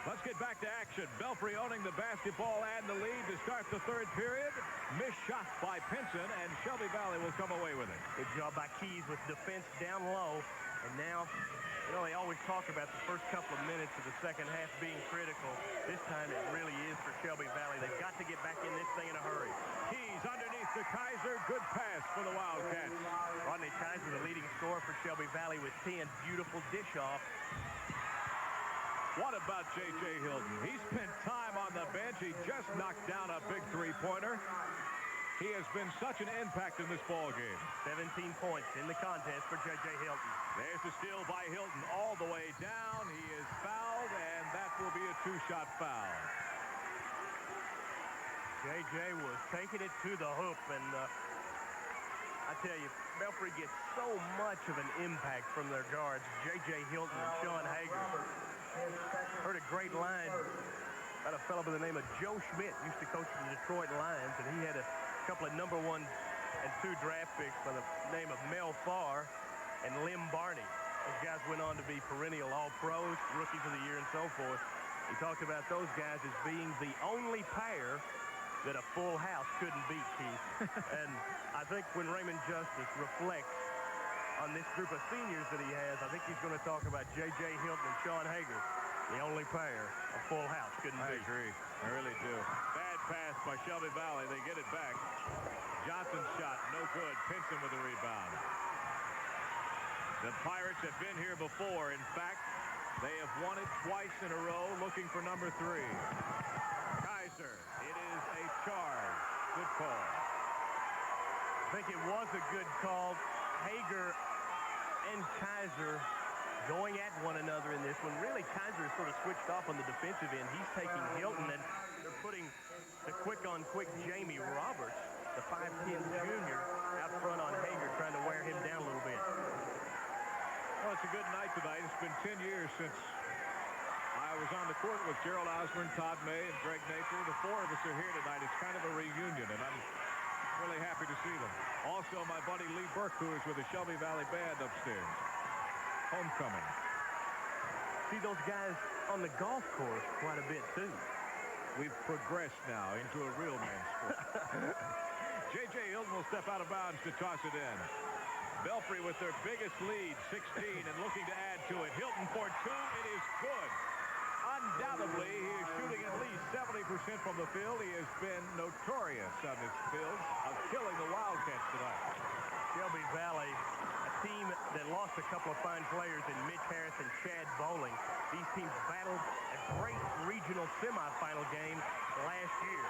[SPEAKER 5] Let's get back to action. Belfry owning the basketball and the lead to start the third period. Missed shot by Pinson, and Shelby Valley will come away with it.
[SPEAKER 15] Good job by Keys with defense down low, and now... You know, they always talk about the first couple of minutes of the second half being critical. This time it really is for Shelby Valley. They've got to get back in this thing in a hurry.
[SPEAKER 5] Keys underneath to Kaiser. Good pass for the Wildcats.
[SPEAKER 15] Rodney Kaiser, the leading scorer for Shelby Valley with 10. Beautiful dish off.
[SPEAKER 5] What about J.J. Hilton? He spent time on the bench. He just knocked down a big three-pointer. He has been such an impact in this ball game.
[SPEAKER 15] 17 points in the contest for J.J. Hilton.
[SPEAKER 5] There's the steal by Hilton all the way down. He is fouled, and that will be a two-shot foul.
[SPEAKER 15] J.J. was taking it to the hoop, and I tell you, Belfry gets so much of an impact from their guards, J.J. Hilton and Sean Hager. Heard a great line about a fellow by the name of Joe Schmidt, used to coach the Detroit Lions, and he had a couple of #1 and #2 draft picks by the name of Mel Farr and Lim Barney. Those guys went on to be perennial All-Pros, Rookies of the Year, and so forth. He talked about those guys as being the only pair that a full house couldn't beat, Keith. And I think when Raymond Justice reflects on this group of seniors that he has, I think he's going to talk about J.J. Hilton and Sean Hager, the only pair a full house couldn't beat.
[SPEAKER 5] I agree. I really do. Bad pass by Shelby Valley. They get it back. Johnson's shot, no good. Pinson with the rebound. The Pirates have been here before. In fact, they have won it twice in a row, looking for number 3. Kaiser, it is a charge. Good call.
[SPEAKER 15] I think it was a good call. Hager and Kaiser going at one another in this one. Really, Kaiser is sort of switched off on the defensive end. He's taking Hilton, and they're putting the quick-on-quick Jamie Roberts, the 5'10 junior, out front on Hager, trying to wear him down a little bit.
[SPEAKER 5] Well, it's a good night tonight. It's been 10 years since I was on the court with Gerald Osborne, Todd May, and Greg Napier. The 4 of us are here tonight. It's kind of a reunion, and I'm really happy to see them. Also, my buddy Lee Burke, who is with the Shelby Valley Band upstairs. Homecoming.
[SPEAKER 15] See those guys on the golf course quite a bit, too.
[SPEAKER 5] We've progressed now into a real man's sport. J.J. Hilton will step out of bounds to toss it in. Belfry with their biggest lead, 16, and looking to add to it. Hilton for 2. It is good. Undoubtedly, he is shooting at least 70% from the field. He has been notorious on this field of killing the Wildcats tonight.
[SPEAKER 15] Shelby Valley, a team that lost a couple of fine players in Mitch Harris and Chad Bowling. These teams battled a great regional semifinal game last year.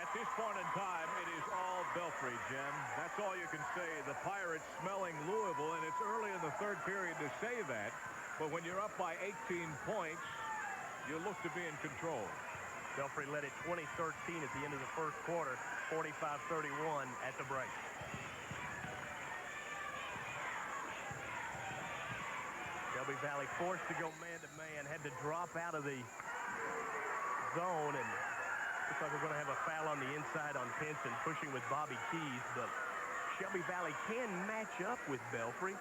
[SPEAKER 5] At this point in time, it is all Belfry, Jim. That's all you can say. The Pirates smelling Louisville, and it's early in the third period to say that. But when you're up by 18 points, you look to be in control.
[SPEAKER 15] Belfry led it 20-13 at the end of the first quarter, 45-31 at the break. Shelby Valley forced to go man-to-man, had to drop out of the zone, and looks like we're going to have a foul on the inside on Pinson, pushing with Bobby Keys, but Shelby Valley can match up with Belfry.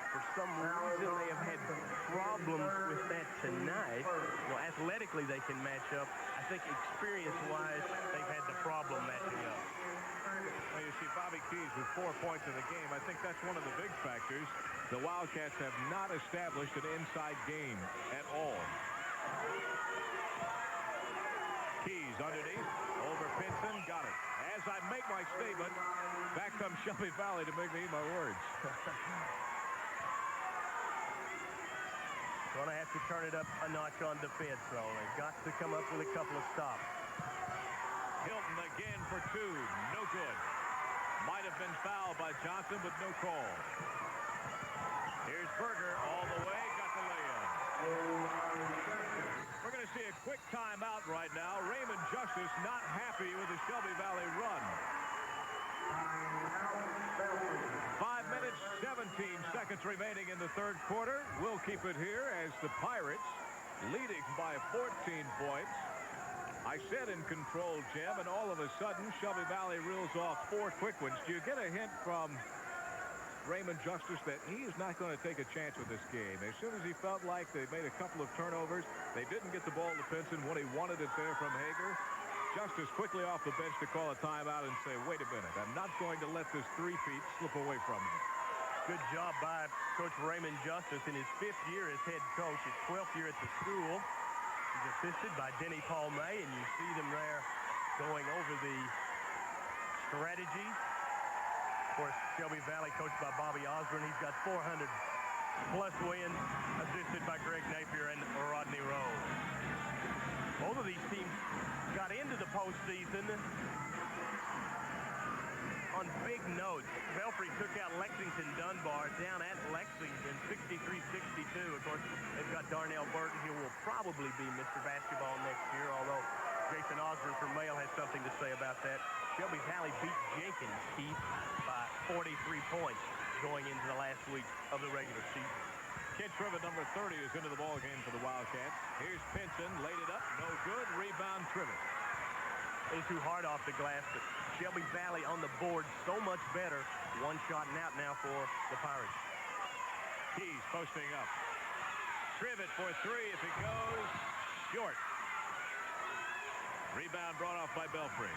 [SPEAKER 15] For some reason, they have had problems with that tonight. Well, athletically, they can match up. I think experience-wise, they've had the problem matching up.
[SPEAKER 5] Well, you see Bobby Keys with 4 points in the game. I think that's one of the big factors. The Wildcats have not established an inside game at all. Keys underneath, over Pinson, got it. As I make my statement, back comes Shelby Valley to make me eat my words.
[SPEAKER 15] Going to have to turn it up a notch on defense, though. They've got to come up with a couple of stops.
[SPEAKER 5] Hilton again for 2. No good. Might have been fouled by Johnson, but no call. Here's Berger all the way. Got the lay-in. We're going to see a quick timeout right now. Raymond Justice not happy with the Shelby Valley run. 5 minutes, 17 seconds remaining in the third quarter. We'll keep it here as the Pirates leading by 14 points. I said in control, Jim, and all of a sudden Shelby Valley reels off 4 quick ones. Do you get a hint from Raymond Justice that he is not going to take a chance with this game? As soon as he felt like they made a couple of turnovers, they didn't get the ball to Pinson when he wanted it there from Hager. Justice quickly off the bench to call a timeout and say, wait a minute, I'm not going to let this 3-peat slip away from me.
[SPEAKER 15] Good job by Coach Raymond Justice in his 5th year as head coach, his 12th year at the school. He's assisted by Denny Paul May, and you see them there going over the strategies. Of course, Shelby Valley coached by Bobby Osborne. He's got 400-plus wins, assisted by Greg Napier and Rodney Rose. Both of these teams got into the postseason on big notes. Belfry took out Lexington Dunbar down at Lexington, 63-62. Of course, they've got Darnell Burton, who will probably be Mr. Basketball next year, although Jason Osborne from Mail has something to say about that. Shelby Valley beat Jenkins, Keith, by 43 points going into the last week of the regular season.
[SPEAKER 5] Kid Trivet, number 30, is into the ball game for the Wildcats. Here's Pinson, laid it up, no good. Rebound, Trivet.
[SPEAKER 15] It was too hard off the glass, but Shelby Valley on the board so much better. One shot and out now for the Pirates.
[SPEAKER 5] Keys posting up. Trivet for three if it goes short. Rebound brought off by Belfry.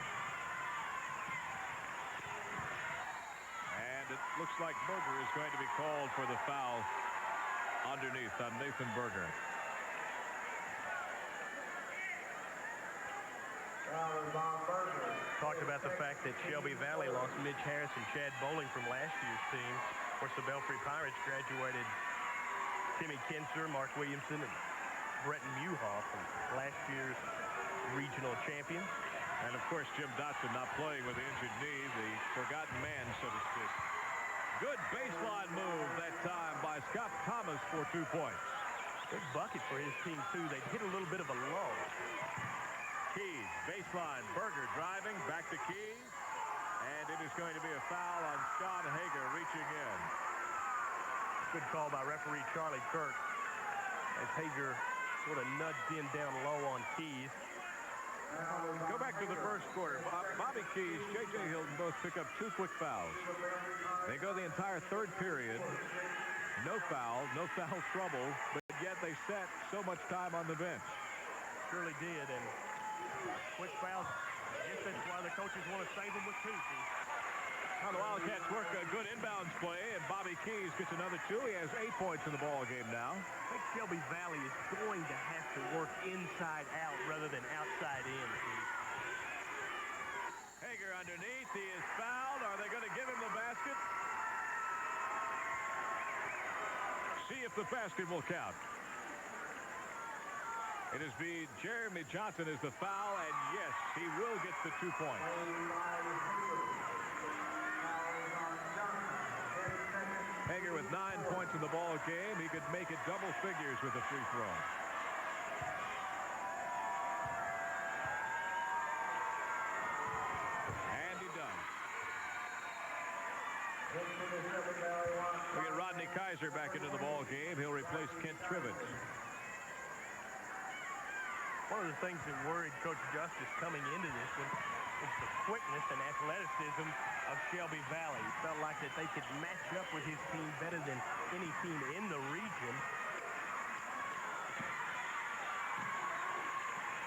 [SPEAKER 5] And it looks like Berger is going to be called for the foul underneath on Nathan Berger.
[SPEAKER 15] Talked about the fact that Shelby Valley lost Mitch Harris and Chad Bowling from last year's team. Of course, the Belfry Pirates graduated Timmy Kinser, Mark Williamson, and Bretton Muhoff from last year's regional champions.
[SPEAKER 5] And, of course, Jim Dotson not playing with the injured knee, the forgotten man, so to speak. Good baseline move that time by Scott Thomas for 2 points.
[SPEAKER 15] Good bucket for his team, too. They hit a little bit of a lull.
[SPEAKER 5] Keys, baseline, Berger driving, back to Keys. And it is going to be a foul on Sean Hager reaching in.
[SPEAKER 15] Good call by referee Charlie Kirk as Hager sort of nudged in down low on Keys.
[SPEAKER 5] Go back to the first quarter. Bobby Keys, J.J. Hilton both pick up 2 quick fouls. They go the entire third period. No foul trouble, but yet they set so much time on the bench.
[SPEAKER 15] Surely did, and quick fouls. I guess that's why the coaches want to save them with 2.
[SPEAKER 5] Now the Wildcats work a good inbounds play, and Bobby Keys gets another 2. He has 8 points in the ball game now.
[SPEAKER 15] I think Shelby Valley is going to have to work inside out rather than outside in.
[SPEAKER 5] Hager underneath. He is fouled. Are they going to give him the basket? See if the basket will count. It is be Jeremy Johnson is the foul, and yes, he will get the 2 points. Hager with 9 points in the ball game. He could make it double figures with a free throw. And he does. We get Rodney Kaiser back into the ball game. He'll replace Kent Trivet.
[SPEAKER 15] One of the things that worried Coach Justice coming into this one is the quickness and athleticism of Shelby Valley. He felt like that they could match up with his team better than any team in the region.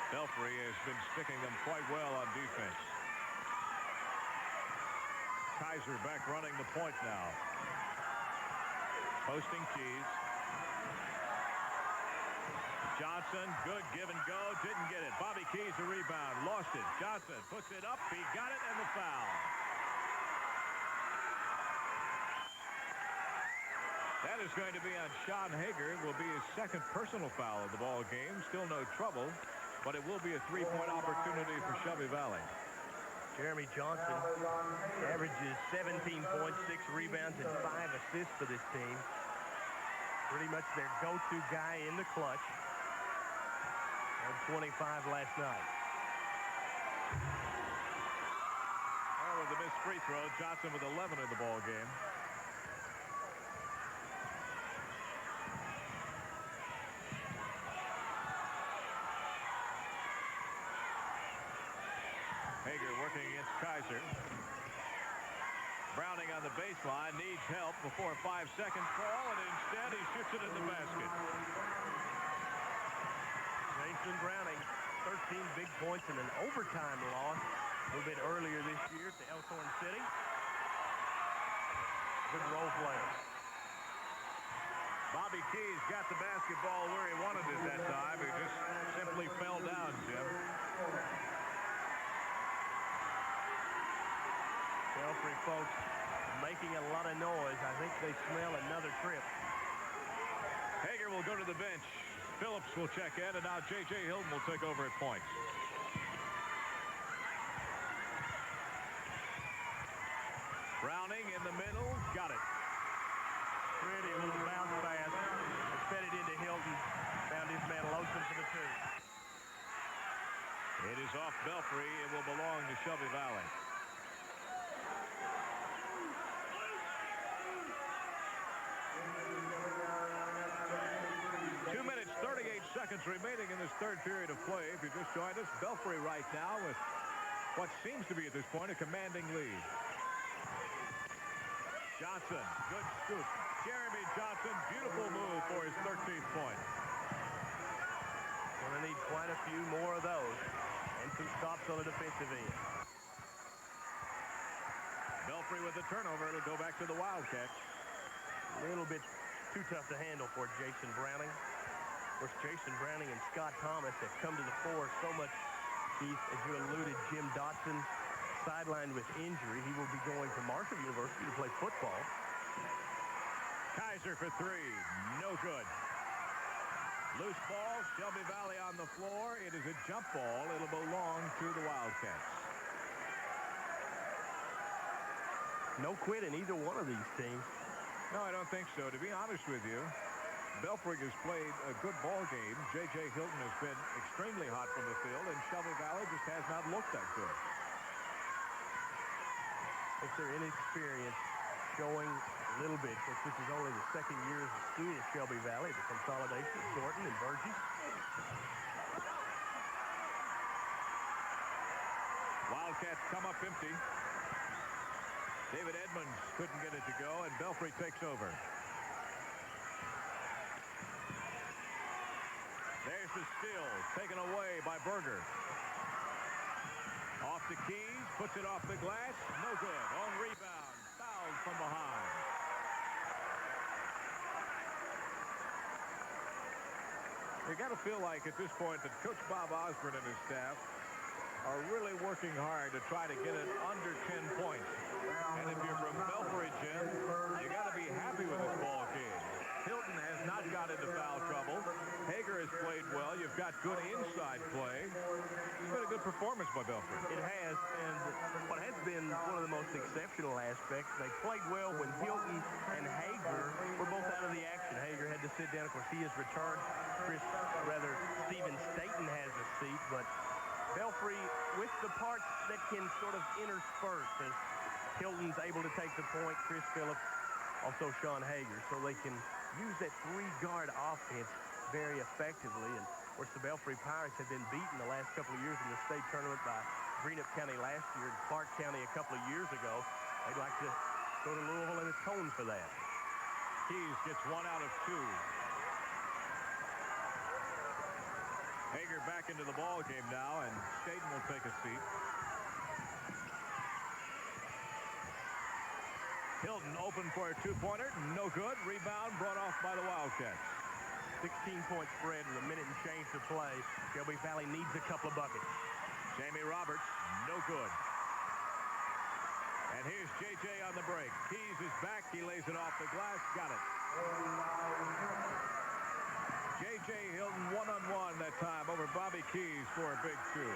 [SPEAKER 5] Belfry has been sticking them quite well on defense. Kaiser back running the point now. Posting Keys. Johnson, good give and go, didn't get it. Bobby Keys a rebound, lost it. Johnson puts it up, he got it, and the foul. That is going to be on Sean Hager. It will be his second personal foul of the ball game. Still no trouble, but it will be a 3-point opportunity for Shelby Valley.
[SPEAKER 15] Jeremy Johnson averages 17 points, 6 rebounds, and 5 assists for this team. Pretty much their go-to guy in the clutch. Had 25 last night.
[SPEAKER 5] With the missed free throw, Johnson with 11 in the ball game. Hager working against Kaiser. Browning on the baseline, needs help before a 5-second call, and instead he shoots it in the basket.
[SPEAKER 15] Jason Browning, 13 big points in an overtime loss a little bit earlier this year to Elkhorn City. Good role player.
[SPEAKER 5] Bobby Keys got the basketball where he wanted it that time. He just simply fell down, Jim.
[SPEAKER 15] Belfry folks making a lot of noise. I think they smell another trip.
[SPEAKER 5] Hager will go to the bench. Phillips will check in, and now J.J. Hilton will take over at points. Browning in the middle, got it.
[SPEAKER 15] Pretty little bounce pass. Fed it into Hilton. Found his man Lowson for the 2.
[SPEAKER 5] It is off Belfry. It will belong to Shelby Valley. Seconds remaining in this third period of play. If you just joined us, Belfry right now with what seems to be at this point a commanding lead. Johnson, good scoop. Jeremy Johnson, beautiful move for his 13th point.
[SPEAKER 15] Going to need quite a few more of those and some stops on the defensive end.
[SPEAKER 5] Belfry with the turnover. It'll go back to the Wildcats.
[SPEAKER 15] A little bit too tough to handle for Jason Browning. Of course, Jason Browning and Scott Thomas have come to the fore so much, Keith, as you alluded. Jim Dotson sidelined with injury. He will be going to Marshall University to play football.
[SPEAKER 5] Kaiser for three. No good. Loose ball. Shelby Valley on the floor. It is a jump ball. It'll belong to the Wildcats.
[SPEAKER 15] No quit in either one of these teams.
[SPEAKER 5] No, I don't think so. To be honest with you, Belfry has played a good ball game. J.J. Hilton has been extremely hot from the field, and Shelby Valley just has not looked that good.
[SPEAKER 15] It's their inexperience showing a little bit, since this is only the second year as a student at Shelby Valley, the consolidation of Thornton and Burgess.
[SPEAKER 5] Wildcats come up empty. David Edmonds couldn't get it to go, and Belfry takes over. There's the steal, taken away by Berger. Off to Keys, puts it off the glass, no good. On rebound, fouled from behind. You got to feel like at this point that Coach Bob Osborne and his staff are really working hard to try to get it under 10 points. And if you're from Belfry, Jim, you got to be happy with this ball game. Hilton has not got into foul trouble. Hager has played well. You've got good inside play. It's been a good performance by Belfry.
[SPEAKER 15] It has, and what has been one of the most exceptional aspects, they played well when Hilton and Hager were both out of the action. Hager had to sit down. Of course, he has returned. Stephen Staten has a seat, but Belfry with the parts that can sort of intersperse as Hilton's able to take the point, Chris Phillips, also Sean Hager, so they can use that three-guard offense very effectively. And of course, the Belfry Pirates have been beaten the last couple of years in the state tournament by Greenup County last year and Clark County a couple of years ago. They'd like to go to Louisville and atone for that.
[SPEAKER 5] Keys gets 1 out of 2. Hager back into the ball game now, and Staten will take a seat. Hilton open for a two-pointer. No good. Rebound brought off by the Wildcats.
[SPEAKER 15] 16-point spread with a minute and change to play. Shelby Valley needs a couple of buckets.
[SPEAKER 5] Jamie Roberts, no good. And here's J.J. on the break. Keys is back. He lays it off the glass. Got it. J.J. Hilton one-on-one that time over Bobby Keys for a big two.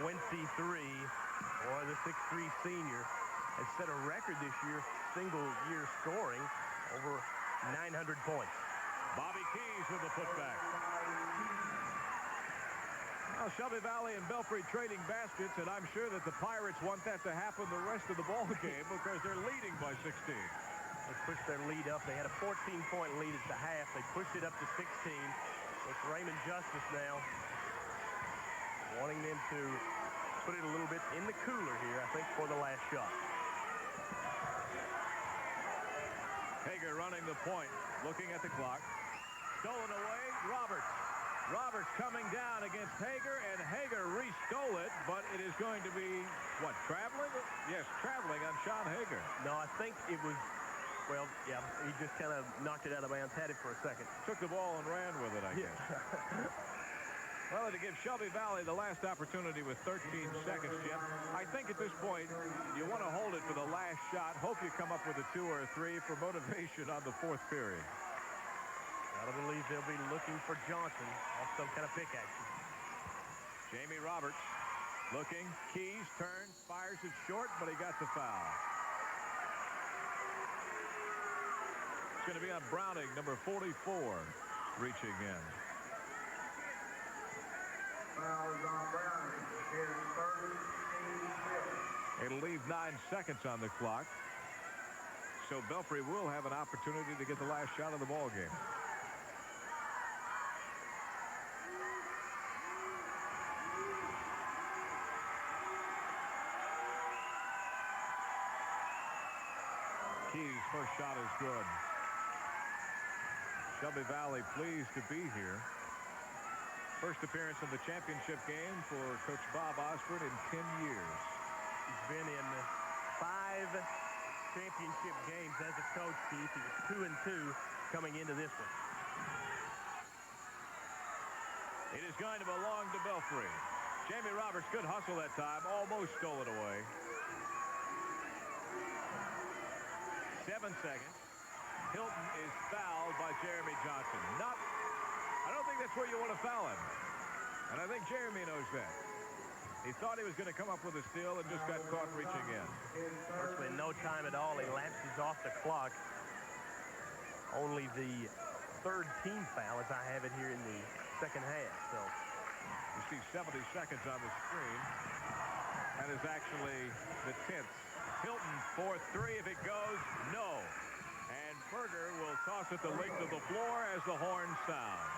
[SPEAKER 15] 23 for the 6'3 senior. Has set a record this year, single-year scoring, over 900 points.
[SPEAKER 5] Bobby Keys with the putback. Now, Shelby Valley and Belfry trading baskets, and I'm sure that the Pirates want that to happen the rest of the ball game because they're leading by 16.
[SPEAKER 15] They pushed their lead up. They had a 14-point lead at the half. They pushed it up to 16. It's Raymond Justice now, wanting them to put it a little bit in the cooler here, I think, for the last shot.
[SPEAKER 5] Hager running the point, looking at the clock. Stolen away, Roberts. Roberts coming down against Hager, and Hager re-stole it, but it is going to be, what, traveling? Yes, traveling on Sean Hager.
[SPEAKER 15] No, I think it was, well, yeah, he just kind of knocked it out of bounds, had it for a second.
[SPEAKER 5] Took the ball and ran with it, I guess. Well, to give Shelby Valley the last opportunity with 13 seconds, Jim, I think at this point you want to hold it for the last shot. Hope you come up with a 2 or a 3 for motivation on the 4th period.
[SPEAKER 15] Gotta believe they'll be looking for Johnson off some kind of pick action.
[SPEAKER 5] Jamie Roberts looking. Keys turns, fires it short, but he got the foul. It's going to be on Browning, number 44, reaching in. It'll leave 9 seconds on the clock. So Belfry will have an opportunity to get the last shot of the ball game. Key's first shot is good. Shelby Valley pleased to be here. First appearance in the championship game for Coach Bob Osborne in 10 years.
[SPEAKER 15] He's been in 5 championship games as a coach, Keith. He was 2-2 coming into this one.
[SPEAKER 5] It is going to belong to Belfry. Jamie Roberts, good hustle that time. Almost stole it away. 7 seconds. Hilton is fouled by Jeremy Johnson. I don't think that's where you want to foul him. And I think Jeremy knows that. He thought he was going to come up with a steal and just got caught reaching in.
[SPEAKER 15] Virtually no time at all. He lapses off the clock. Only the 3rd team foul as I have it here in the second half. So
[SPEAKER 5] you see 70 seconds on the screen. That is actually the 10th. Hilton for 3. If it goes, no. And Berger will toss it the length of the floor as the horn sounds.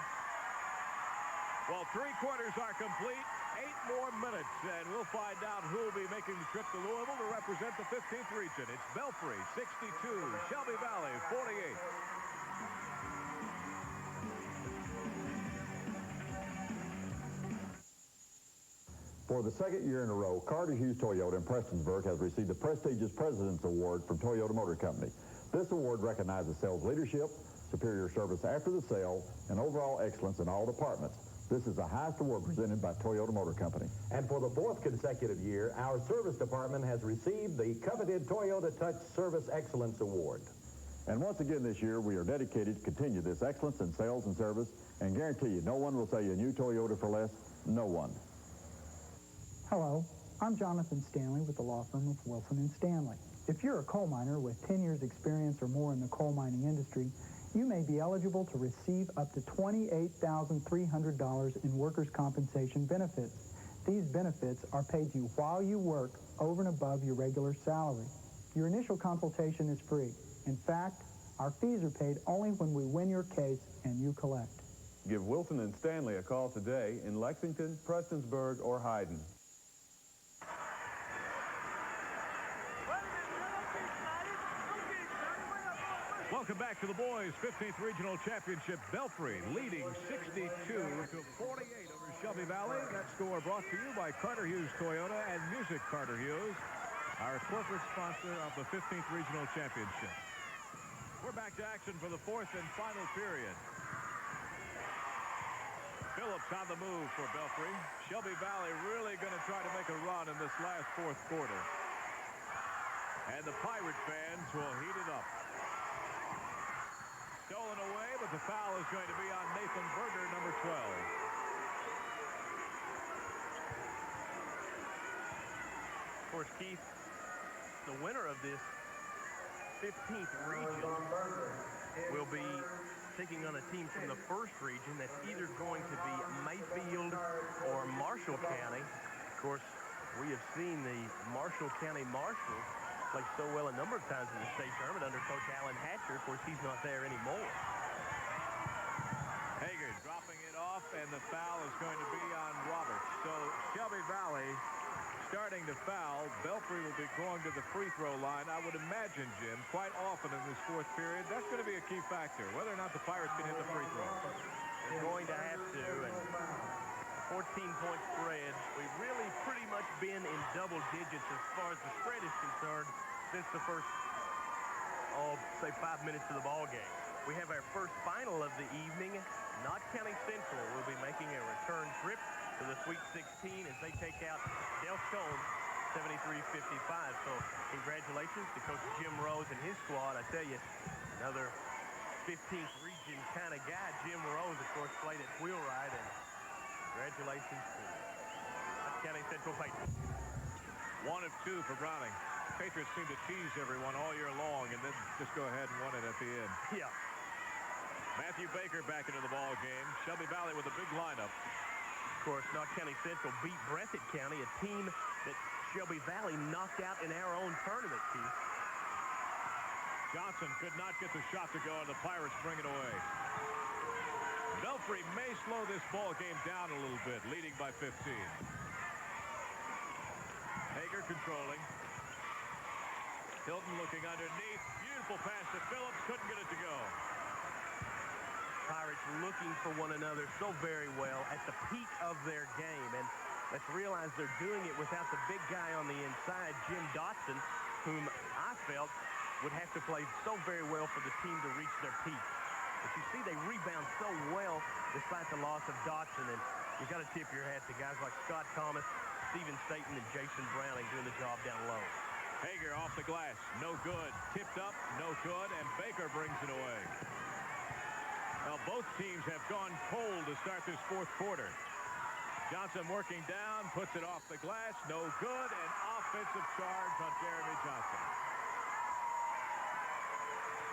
[SPEAKER 5] Well, 3 quarters are complete. 8 more minutes, and we'll find out who will be making the trip to Louisville to represent the 15th region. It's Belfry, 62. Shelby Valley, 48.
[SPEAKER 6] For the 2nd year in a row, Carter Hughes Toyota in Prestonsburg has received the prestigious President's Award from Toyota Motor Company. This award recognizes sales leadership, superior service after the sale, and overall excellence in all departments. This is the highest award presented by Toyota Motor Company.
[SPEAKER 25] And for the 4th consecutive year, our service department has received the coveted Toyota Touch Service Excellence Award.
[SPEAKER 6] And once again this year, we are dedicated to continue this excellence in sales and service and guarantee you no one will sell you a new Toyota for less. No one.
[SPEAKER 11] Hello, I'm Jonathan Stanley with the law firm of Wilson & Stanley. If you're a coal miner with 10 years experience or more in the coal mining industry, you may be eligible to receive up to $28,300 in workers' compensation benefits. These benefits are paid to you while you work over and above your regular salary. Your initial consultation is free. In fact, our fees are paid only when we win your case and you collect.
[SPEAKER 13] Give Wilson & Stanley a call today in Lexington, Prestonsburg, or Hyden.
[SPEAKER 5] Welcome back to the boys' 15th Regional Championship. Belfry leading 62 to 48 over Shelby Valley. That score brought to you by Carter Hughes Toyota and Music Carter Hughes, our corporate sponsor of the 15th Regional Championship. We're back to action for the 4th and final period. Phillips on the move for Belfry. Shelby Valley really going to try to make a run in this last 4th quarter. And the Pirate fans will heat it up. Stolen away, but the foul is going to be on Nathan Berger, number 12.
[SPEAKER 15] Of course, Keith, the winner of this 15th region will be taking on a team from the 1st region that's either going to be Mayfield or Marshall County. Of course, we have seen the Marshall County Marshals play so well a number of times in the state tournament under Coach Alan Hatcher. Of course, he's not there anymore.
[SPEAKER 5] Hager dropping it off, and the foul is going to be on Roberts. So Shelby Valley starting to foul. Belfry will be going to the free throw line. I would imagine, Jim, quite often in this 4th period, that's going to be a key factor, whether or not the Pirates can hit the free throw.
[SPEAKER 15] They're going to have to, and 14-point spread. We've really pretty much been in double digits as far as the spread is concerned since the first, say 5 minutes of the ball game. We have our first final of the evening. Knott County Central will be making a return trip to the Sweet 16 as they take out Delcone 73-55. So congratulations to Coach Jim Rose and his squad. I tell you, another 15th region kind of guy. Jim Rose, of course, played at Wheelwright, and congratulations to Knott County Central Patriots.
[SPEAKER 5] 1 of 2 for Browning. Patriots seem to tease everyone all year long and then just go ahead and win it at the end.
[SPEAKER 15] Yeah.
[SPEAKER 5] Matthew Baker back into the ball game. Shelby Valley with a big lineup.
[SPEAKER 15] Of course, Knott County Central beat Breathitt County, a team that Shelby Valley knocked out in our own tournament, Keith.
[SPEAKER 5] Johnson could not get the shot to go, and the Pirates bring it away. Belfry may slow this ball game down a little bit, leading by 15. Hager controlling. Hilton looking underneath. Beautiful pass to Phillips. Couldn't get it to go.
[SPEAKER 15] Pirates looking for one another so very well at the peak of their game. And let's realize they're doing it without the big guy on the inside, Jim Dotson, whom I felt would have to play so very well for the team to reach their peak. But you see they rebound so well despite the loss of Dotson. And you got to tip your hat to guys like Scott Thomas, Steven Staten, and Jason Browning doing the job down low.
[SPEAKER 5] Hager off the glass. No good. Tipped up. No good. And Baker brings it away. Well, both teams have gone cold to start this fourth quarter. Johnson working down, puts it off the glass. No good. An offensive charge on Jeremy Johnson.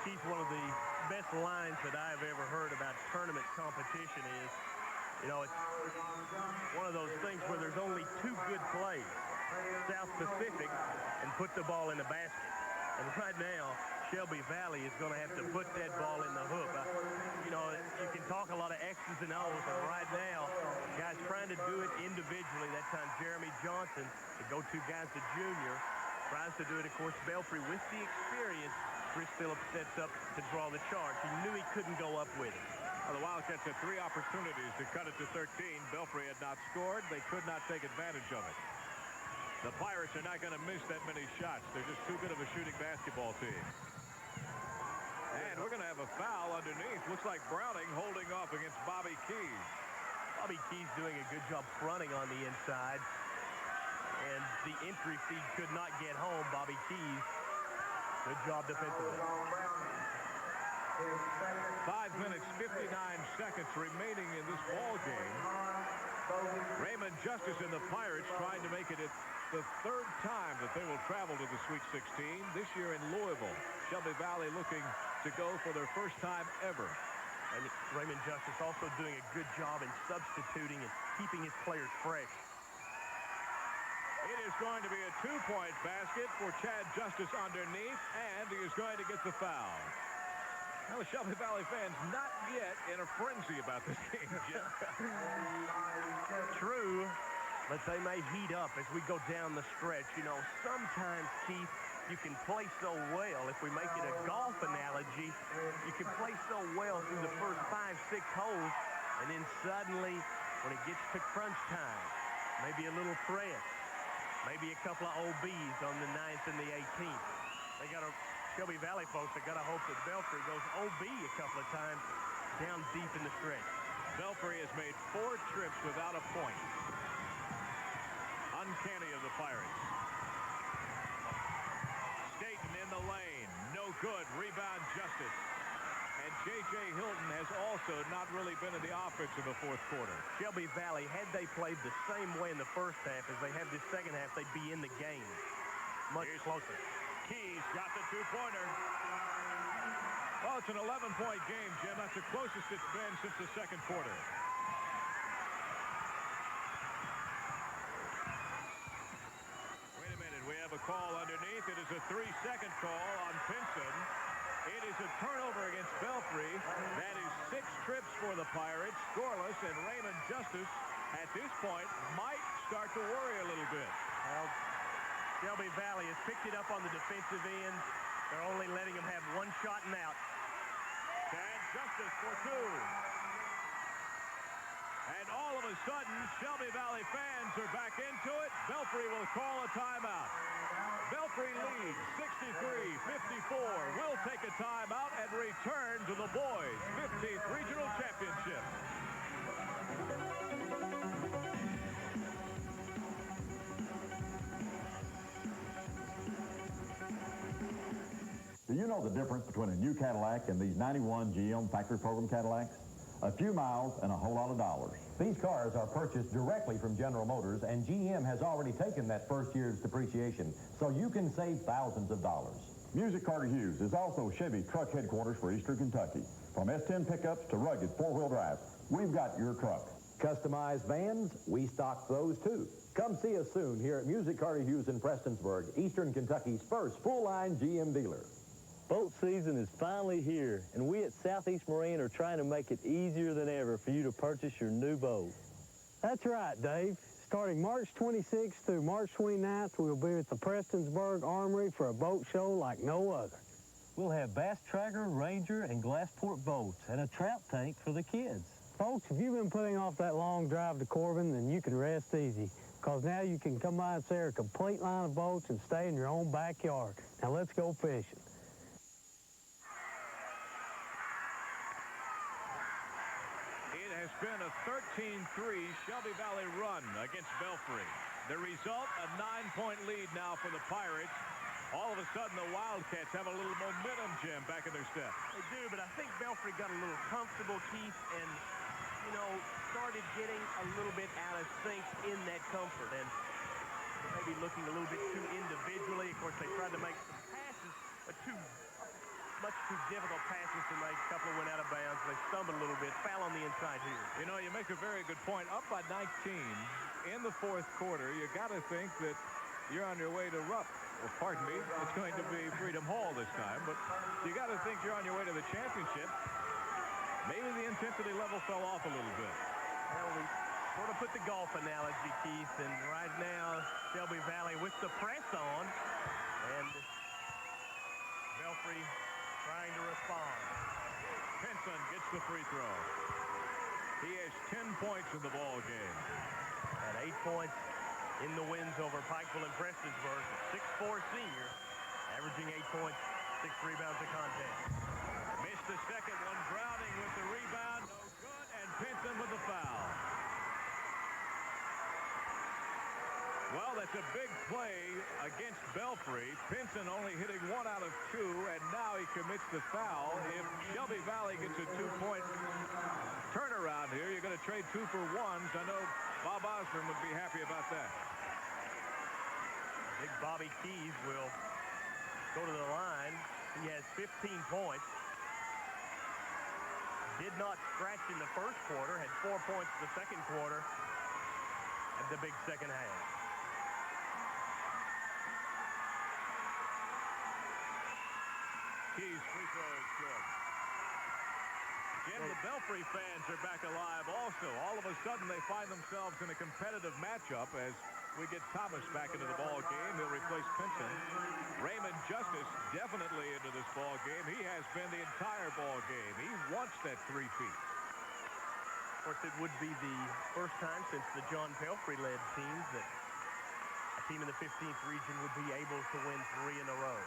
[SPEAKER 15] Keith, one of the best lines that I've ever heard about tournament competition is, you know, it's one of those things where there's only two good plays. South Pacific and put the ball in the basket. And right now, Shelby Valley is going to have to put that ball in the hoop. You know, you can talk a lot of X's and O's, and right now, guys trying to do it individually. That time, Jeremy Johnson, the go-to guy's the junior, tries to do it. Of course, Belfry, with the experience, Chris Phillips sets up to draw the charge. He knew he couldn't go up with it.
[SPEAKER 5] Well, the Wildcats had 3 opportunities to cut it to 13. Belfry had not scored. They could not take advantage of it. The Pirates are not going to miss that many shots. They're just too good of a shooting basketball team. And we're going to have a foul underneath. Looks like Browning holding off against Bobby Keys.
[SPEAKER 15] Bobby Keys doing a good job fronting on the inside. And the entry feed could not get home. Bobby Keys, good job defensively.
[SPEAKER 5] 5 minutes, 59 seconds remaining in this ball game. Raymond Justice and the Pirates trying to make it the third time that they will travel to the Sweet 16 this year in Louisville. Shelby Valley looking to go for their first time ever.
[SPEAKER 15] And Raymond Justice also doing a good job in substituting and keeping his players fresh.
[SPEAKER 5] It is going to be a 2-point basket for Chad Justice underneath, and he is going to get the foul. Well, the Shelby Valley fans not yet in a frenzy about this game, Jim.
[SPEAKER 15] True, but they may heat up as we go down the stretch. You know, sometimes, Keith, you can play so well. If we make it a golf analogy, you can play so well through the first 5, 6 holes, and then suddenly, when it gets to crunch time, maybe a little press, maybe a couple of OBs on the 9th and the 18th. They got to, Shelby Valley folks, they got to hope that Belfry goes OB a couple of times down deep in the stretch.
[SPEAKER 5] Belfry has made 4 trips without a point. Uncanny of the Pirates. Staten in the lane. No good. Rebound Justice. And J.J. Hilton has also not really been in the offense in the fourth quarter.
[SPEAKER 15] Shelby Valley, had they played the same way in the first half as they have this second half, they'd be in the game. Much closer.
[SPEAKER 5] Keys got the 2-pointer. Well, it's an 11-point game, Jim. That's the closest it's been since the second quarter. Wait a minute. We have a call underneath. It is a 3-second call on Pinson. It is a turnover against Belfry. That is 6 trips for the Pirates, scoreless, and Raymond Justice at this point might start to worry a little bit.
[SPEAKER 15] Well, Shelby Valley has picked it up on the defensive end. They're only letting him have 1 shot and out.
[SPEAKER 5] And Justice for 2. And all of a sudden, Shelby Valley fans are back into it. Belfry will call a timeout. Belfry leads 63-54. Will take a timeout and return to the boys' 15th Regional Championship.
[SPEAKER 6] Do you know the difference between a new Cadillac and these 91 GM factory program Cadillacs? A few miles and a whole lot of dollars.
[SPEAKER 25] These cars are purchased directly from General Motors, and GM has already taken that first year's depreciation, so you can save thousands of dollars.
[SPEAKER 6] Music Carter Hughes is also Chevy truck headquarters for Eastern Kentucky. From S10 pickups to rugged 4-wheel drive, we've got your truck.
[SPEAKER 25] Customized vans, we stock those too. Come see us soon here at Music Carter Hughes in Prestonsburg, Eastern Kentucky's first full-line GM dealer.
[SPEAKER 20] Boat season is finally here, and we at Southeast Marine are trying to make it easier than ever for you to purchase your new boat.
[SPEAKER 2] That's right, Dave. Starting March 26th through March 29th, we'll be at the Prestonsburg Armory for a boat show like no other.
[SPEAKER 20] We'll have bass tracker, ranger, and glassport boats, and a trout tank for the kids.
[SPEAKER 2] Folks, if you've been putting off that long drive to Corbin, then you can rest easy, because now you can come by and see our complete line of boats and stay in your own backyard. Now let's go fishing.
[SPEAKER 5] It has been a 13-3 Shelby Valley run against Belfry. The result, a 9-point lead now for the Pirates. All of a sudden, the Wildcats have a little momentum, Jim, back in their step.
[SPEAKER 15] They do, but I think Belfry got a little comfortable, Keith, and, you know, started getting a little bit out of sync in that comfort, and maybe looking a little bit too individually. Of course, they tried to make some passes, but much too difficult passes to make. A couple went out of bounds. They stumbled a little bit, foul on the inside here.
[SPEAKER 5] You know, you make a very good point. Up by 19 in the fourth quarter, you got to think that you're on your way to Rupp. Well, pardon me, it's going to be Freedom Hall this time, but you got to think you're on your way to the championship. Maybe the intensity level fell off a little bit.
[SPEAKER 15] Well, we sort of put the golf analogy, Keith, and right now, Shelby Valley with the press on, and Belfry trying to respond.
[SPEAKER 5] Pinson gets the free throw. He has 10 points in the ball game.
[SPEAKER 15] And 8 points in the wins over Pikeville and Prestonsburg. 6'4" senior, averaging 8 points, 6 rebounds a contest.
[SPEAKER 5] Missed the second one. Browning with the rebound. No good. And Pinson with the foul. Well, that's a big play against Belfry. Pinson only hitting 1 out of 2, and now he commits the foul. If Shelby Valley gets a 2-point turnaround here, you're going to trade 2 for 1s. I know Bob Osborne would be happy about that.
[SPEAKER 15] Big Bobby Keys will go to the line. He has 15 points. Did not scratch in the first quarter. Had 4 points the second quarter. At the big second half.
[SPEAKER 5] Keys free throw is good. Jim, the Belfry fans are back alive also. All of a sudden, they find themselves in a competitive matchup as we get Thomas back into the ball game. He'll replace Pinson. Raymond Justice definitely into this ball game. He has been the entire ball game. He wants that 3 feet.
[SPEAKER 15] Of course, it would be the first time since the John Pelfrey-led teams that a team in the 15th region would be able to win 3 in a row.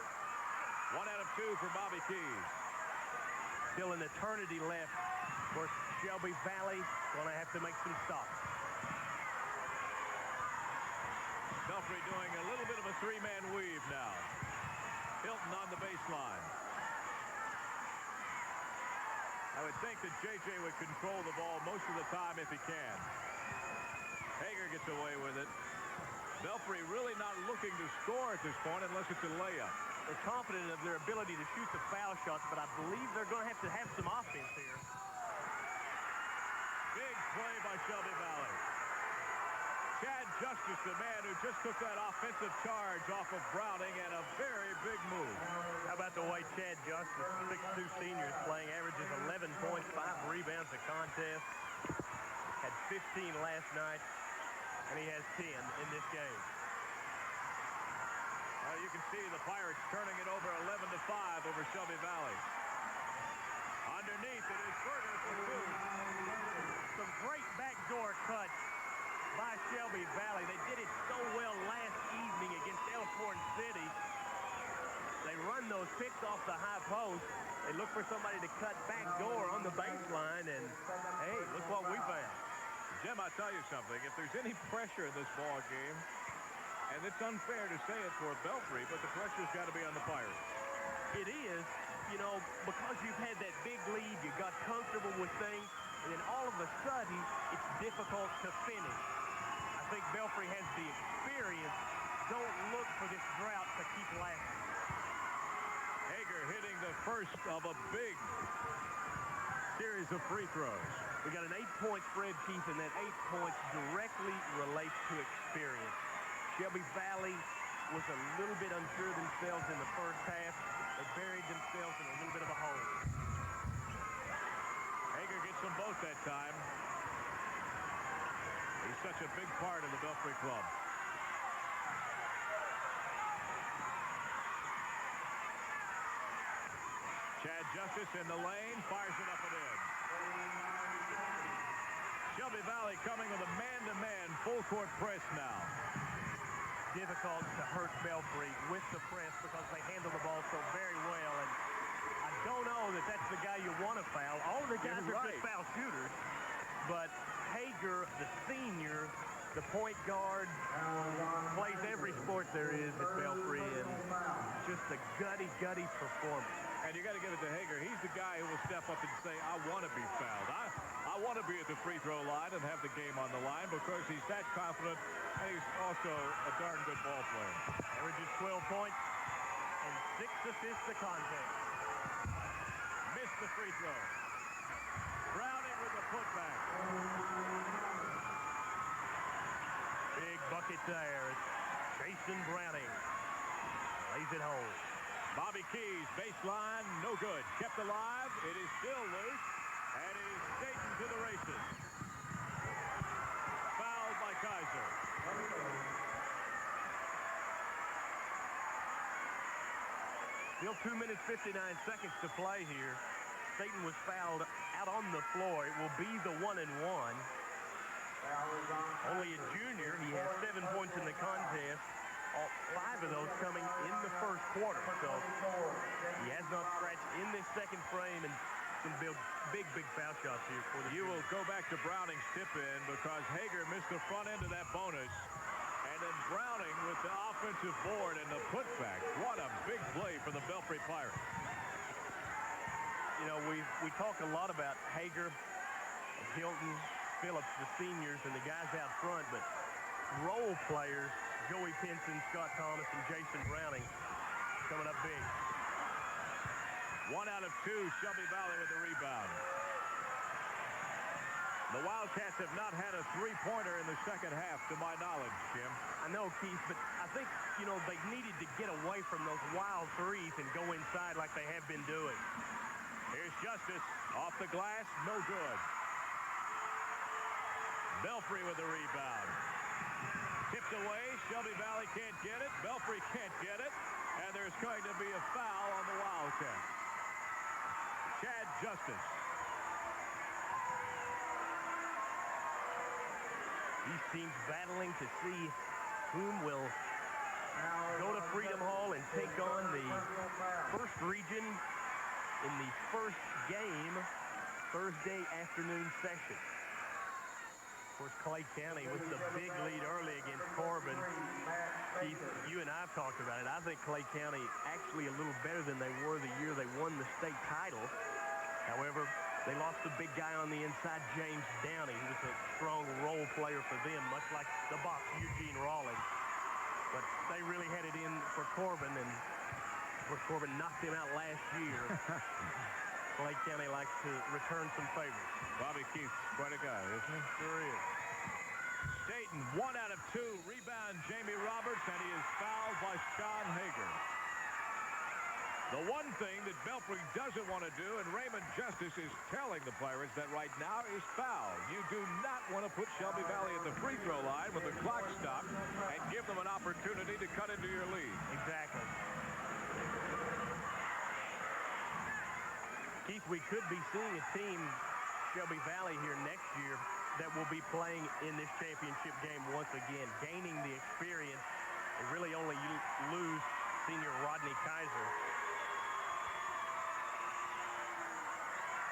[SPEAKER 5] 1 out of 2 for Bobby Keys.
[SPEAKER 15] Still an eternity left. Of course, Shelby Valley going to have to make some stops.
[SPEAKER 5] Belfry doing a little bit of a 3-man weave now. Hilton on the baseline. I would think that J.J. would control the ball most of the time if he can. Hager gets away with it. Belfry really not looking to score at this point unless it's a layup.
[SPEAKER 15] They're confident of their ability to shoot the foul shots, but I believe they're going to have some offense here.
[SPEAKER 5] Big play by Shelby Valley. Chad Justice, the man who just took that offensive charge off of Browning, and a very big move.
[SPEAKER 15] How about the way Chad Justice, 6'2" senior, is playing, averages 11 points, 5 rebounds a contest. Had 15 last night, and he has 10 in this game.
[SPEAKER 5] Well, you can see the Pirates turning it over 11-5 over Shelby Valley. Underneath it is Berger for 2.
[SPEAKER 15] Some great backdoor cuts by Shelby Valley. They did it so well last evening against Elkhorn City. They run those picks off the high post. They look for somebody to cut backdoor on the baseline, and hey, look what we found.
[SPEAKER 5] Jim, I'll tell you something. If there's any pressure in this ball game, and it's unfair to say it for Belfry, but the pressure's got to be on the Pirates.
[SPEAKER 15] It is, you know, because you've had that big lead, you got comfortable with things, and then all of a sudden, it's difficult to finish. I think Belfry has the experience. Don't look for this drought to keep lasting.
[SPEAKER 5] Hager hitting the first of a big series of free throws.
[SPEAKER 15] We got an 8-point spread, Keith, and that 8 points directly relates to experience. Shelby Valley was a little bit unsure themselves in the first half. They buried themselves in a little bit of a hole.
[SPEAKER 5] Hager gets them both that time. He's such a big part of the Belfry club. Chad Justice in the lane, fires it up and in. Shelby Valley coming with a man-to-man full-court press now.
[SPEAKER 15] Difficult to hurt Belfry with the press because they handle the ball so very well. And I don't know that that's the guy you want to foul. All of the guys are good foul shooters. But Hager, the senior, the point guard, plays every sport there is at Belfry, and just a gutty performance.
[SPEAKER 5] And you got to give it to Hager. He's the guy who will step up and say, I want to be fouled. I want to be at the free throw line and have the game on the line because he's that confident, and he's also a darn good ball player.
[SPEAKER 15] Averages 12 points and 6 assists a contest.
[SPEAKER 5] Missed the free throw. Browning with the putback.
[SPEAKER 15] Big bucket there. It's Jason Browning. Lays it home.
[SPEAKER 5] Bobby Keys, baseline, no good. Kept alive. It is still loose. And it is Staten to the races. Fouled by Kaiser.
[SPEAKER 15] Still 2 minutes, 59 seconds to play here. Staten was fouled out on the floor. It will be the 1-and-1. Only a junior. He has 7 points in the contest. All 5 of those coming in the first quarter. So he has not scratched in this second frame, and some big foul shots here for the
[SPEAKER 5] You will go back to Browning's tip-in because Hager missed the front end of that bonus. And then Browning with the offensive board and the putback. What a big play for the Belfry Pirates.
[SPEAKER 15] You know, we talk a lot about Hager, Hilton, Phillips, the seniors, and the guys out front, but role players, Joey Pinson, Scott Thomas, and Jason Browning coming up big.
[SPEAKER 5] 1 out of 2, Shelby Valley with the rebound. The Wildcats have not had a three-pointer in the second half, to my knowledge, Jim.
[SPEAKER 15] I know, Keith, but I think, you know, they needed to get away from those wild threes and go inside like they have been doing.
[SPEAKER 5] Here's Justice off the glass, no good. Belfry with the rebound. Tipped away, Shelby Valley can't get it, Belfry can't get it, and there's going to be a foul on the Wildcats. Chad Justice.
[SPEAKER 15] These teams battling to see whom will go to Freedom Hall and take on the first region in the first game, Thursday afternoon session. Of course, Clay County with the big lead early against Corbin. Keith, you and I have talked about it. I think Clay County actually a little better than they were the year they won the state title. However, they lost the big guy on the inside, James Downey. He was a strong role player for them, much like the box Eugene Rawlings. But they really had it in for Corbin, and of course Corbin knocked him out last year. Clay County likes to return some favors.
[SPEAKER 5] Bobby Keith's quite a guy, isn't he?
[SPEAKER 15] Sure is.
[SPEAKER 5] Staten, 1 out of 2. Rebound, Jamie Roberts, and he is fouled by Sean Hager. The one thing that Belfry doesn't want to do, and Raymond Justice is telling the Pirates that right now, is foul. You do not want to put Shelby Valley at the free throw line with the clock stopped and give them an opportunity to cut into your lead.
[SPEAKER 15] Exactly. Keith, we could be seeing a team, Shelby Valley, here next year that will be playing in this championship game once again, gaining the experience. They really only lose senior Rodney Kaiser.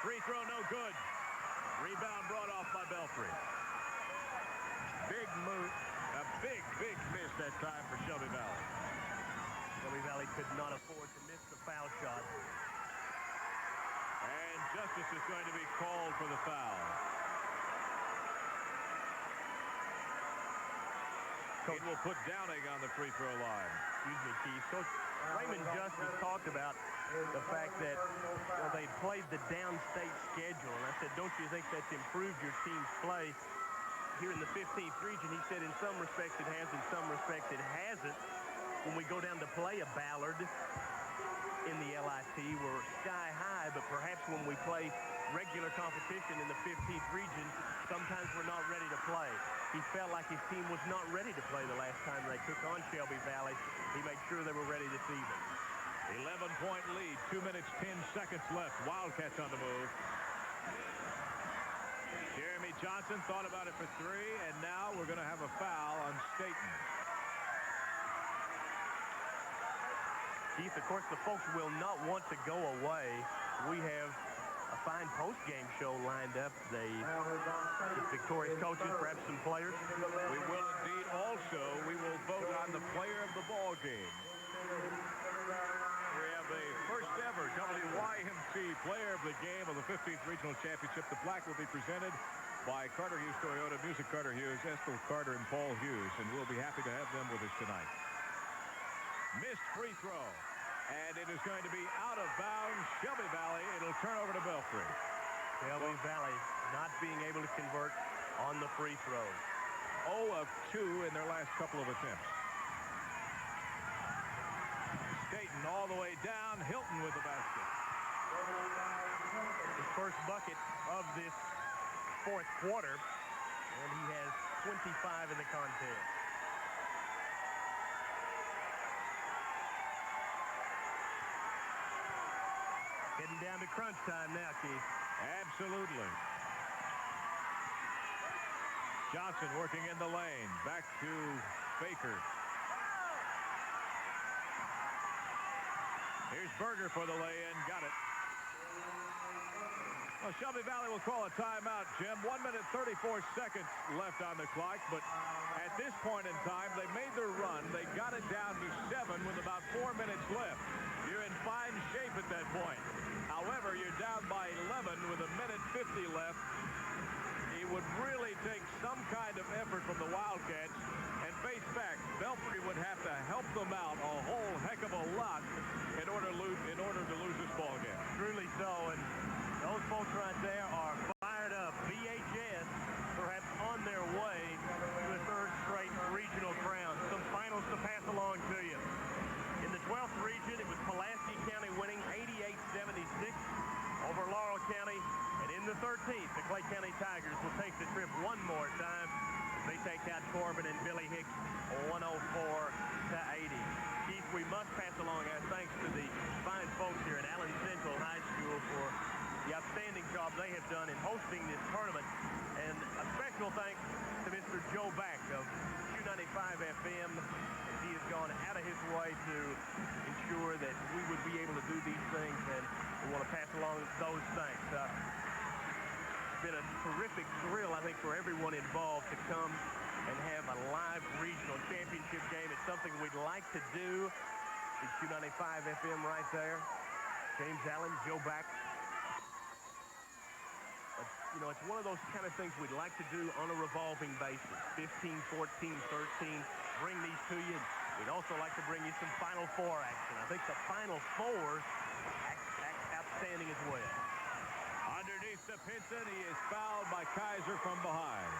[SPEAKER 5] Free throw, no good. Rebound brought off by Belfry. Big move. A big miss that time for Shelby Valley.
[SPEAKER 15] Shelby Valley could not afford to miss the foul shot.
[SPEAKER 5] And Justice is going to be called for the foul. Coach will put Downing on the free throw line.
[SPEAKER 15] Excuse me, Keith. Coach Raymond Justice talked about the fact that they played the downstate schedule. And I said, don't you think that's improved your team's play here in the 15th region? He said in some respects it has, in some respects it hasn't. When we go down to play a Ballard in the LIT, we're sky high, but perhaps when we play regular competition in the 15th region, sometimes we're not ready to play. He felt like his team was not ready to play the last time they took on Shelby Valley. He made sure they were ready this evening.
[SPEAKER 5] 11-point lead, 2 minutes, 10 seconds left. Wildcats on the move. Jeremy Johnson thought about it for three, and now we're going to have a foul on Staten.
[SPEAKER 15] Keith, of course, the folks will not want to go away. We have a fine post-game show lined up. The victorious coaches, perhaps some players.
[SPEAKER 5] We will indeed. Also, we will vote on the player of the ball game. We have the first ever WYMC player of the game of the 15th Regional Championship. The plaque will be presented by Carter Hughes Toyota, Music Carter Hughes, Ethel Carter, and Paul Hughes, and we'll be happy to have them with us tonight. Missed free throw, and it is going to be out of bounds. Shelby Valley. It'll turn over to Belfry.
[SPEAKER 15] Shelby Valley not being able to convert on the free throw.
[SPEAKER 5] 0 of 2 in their last couple of attempts. Staten all the way down. Hilton with the basket.
[SPEAKER 15] His first bucket of this fourth quarter, and he has 25 in the contest. Getting down to crunch time now, Keith.
[SPEAKER 5] Absolutely. Johnson working in the lane. Back to Baker. Here's Berger for the lay-in. Got it. Well, Shelby Valley will call a timeout, Jim. 1 minute, 34 seconds left on the clock. But at this point in time, they made their run. They got it down to 7 with about 4 minutes left. You're in fine shape at that point. However, you're down by 11 with 1 minute 50 left. It would really take some kind of effort from the Wildcats, and face back, Belfry would have to help them out a whole heck of a lot in order to lose this ball game.
[SPEAKER 15] Truly so, and those folks right there are fired up. VHS perhaps on their way to a third straight regional crown. Some finals to pass along to you. In the 12th region, it was Pulaski County winning 88-76 over Laurel County. And in the 13th, the Clay County Tigers will take the trip one more time. They take out Corbin and Billy Hicks 104-80. Keith, we must pass along our thanks to the fine folks here at Allen Central High School for the outstanding job they have done in hosting this tournament. And a special thanks to Mr. Joe Back of Q95 FM. He has gone out of his way to ensure that we would be able to do these things, and we want to pass along those thanks. It's been a terrific thrill, I think, for everyone involved to come and have a live regional championship game. It's something we'd like to do. It's Q95 FM right there. James Allen, Joe Back. But, you know, it's one of those kind of things we'd like to do on a revolving basis. 15, 14, 13, bring these to you. We'd also like to bring you some Final Four action. I think the Final Fours act outstanding as well.
[SPEAKER 5] Underneath the Pinson, he is fouled by Kaiser from behind.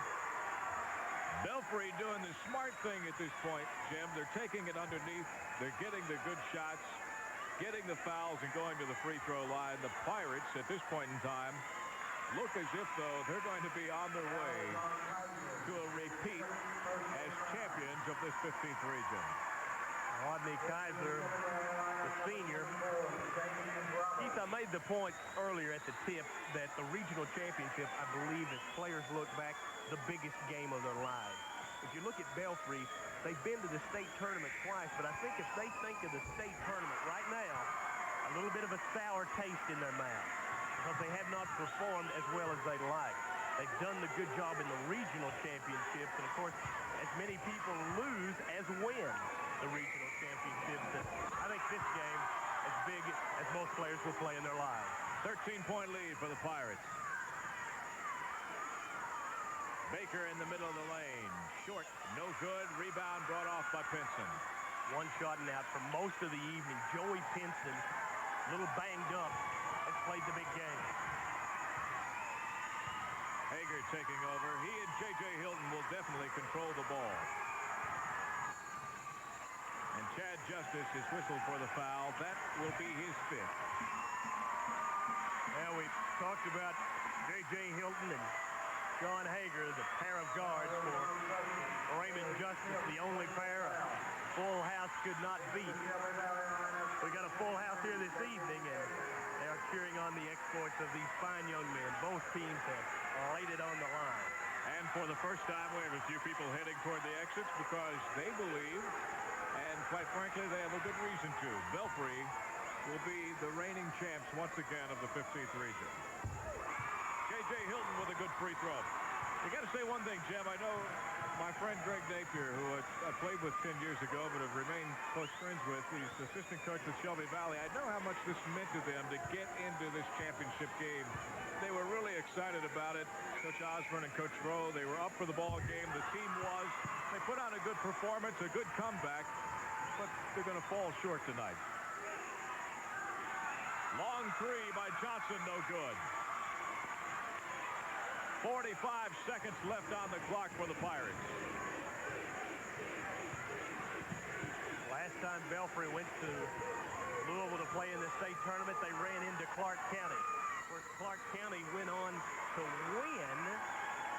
[SPEAKER 5] Belfry doing the smart thing at this point, Jim. They're taking it underneath. They're getting the good shots, getting the fouls, and going to the free throw line. The Pirates, at this point in time, look as if, though, they're going to be on their way to a repeat as champions of this 15th region.
[SPEAKER 15] Rodney Kaiser, the senior. Keith, I made the point earlier at the tip that the regional championship, I believe, as players look back, the biggest game of their lives. If you look at Belfry, they've been to the state tournament twice, but I think if they think of the state tournament right now, a little bit of a sour taste in their mouth because they have not performed as well as they'd like. They've done the good job in the regional championships, and of course, as many people lose as win the regional championships. And I think this game, as big as most players will play in their lives.
[SPEAKER 5] 13-point lead for the Pirates. Baker in the middle of the lane. Short, no good. Rebound brought off by Pinson.
[SPEAKER 15] One shot and out for most of the evening. Joey Pinson, a little banged up, has played the big game.
[SPEAKER 5] Hager taking over. He and J.J. Hilton will definitely control the ball. And Chad Justice is whistled for the foul. That will be his 5th.
[SPEAKER 15] Well, we talked about J.J. Hilton and John Hager, the pair of guards for Raymond Justice, the only pair of full house could not beat. We got a full house here this evening, and they are cheering on the exploits of these fine young men. Both teams have laid it on the line.
[SPEAKER 5] And for the first time, we have a few people heading toward the exits because they believe, and quite frankly, they have a good reason to. Belfry will be the reigning champs once again of the 15th region. J.J. Hilton with a good free throw. You got to say one thing, Jim. I know my friend Greg Napier, who I played with 10 years ago, but have remained close friends with. He's assistant coach at Shelby Valley. I know how much this meant to them to get into this championship game. They were really excited about it. Coach Osborne and Coach Rowe, they were up for the ball game. The team was. They put on a good performance, a good comeback, but they're going to fall short tonight. Long three by Johnson, no good. 45 seconds left on the clock for the Pirates.
[SPEAKER 15] Last time Belfry went to Louisville to play in the state tournament, they ran into Clark County. Of course, Clark County went on to win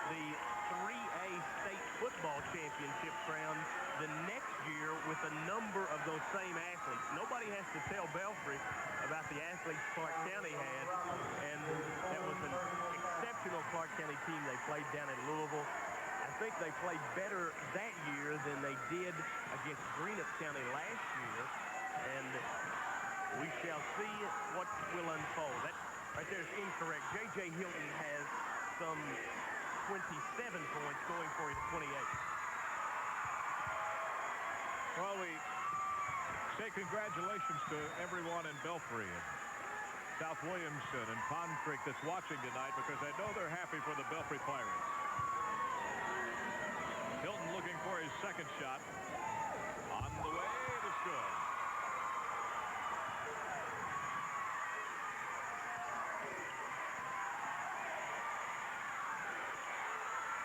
[SPEAKER 15] the 3A state football championship crown the next year with a number of those same athletes. Nobody has to tell Belfry about the athletes Clark County had, and that was an exceptional Clark County team they played down in Louisville. I think they played better that year than they did against Greenup County last year, and we shall see what will unfold. That right there is incorrect. J.J. Hilton has some 27 points going for his 28.
[SPEAKER 5] Well, we say congratulations to everyone in Belfry and South Williamson and Pond Creek that's watching tonight, because I know they're happy for the Belfry Pirates. Hilton looking for his second shot. On the way, it is good.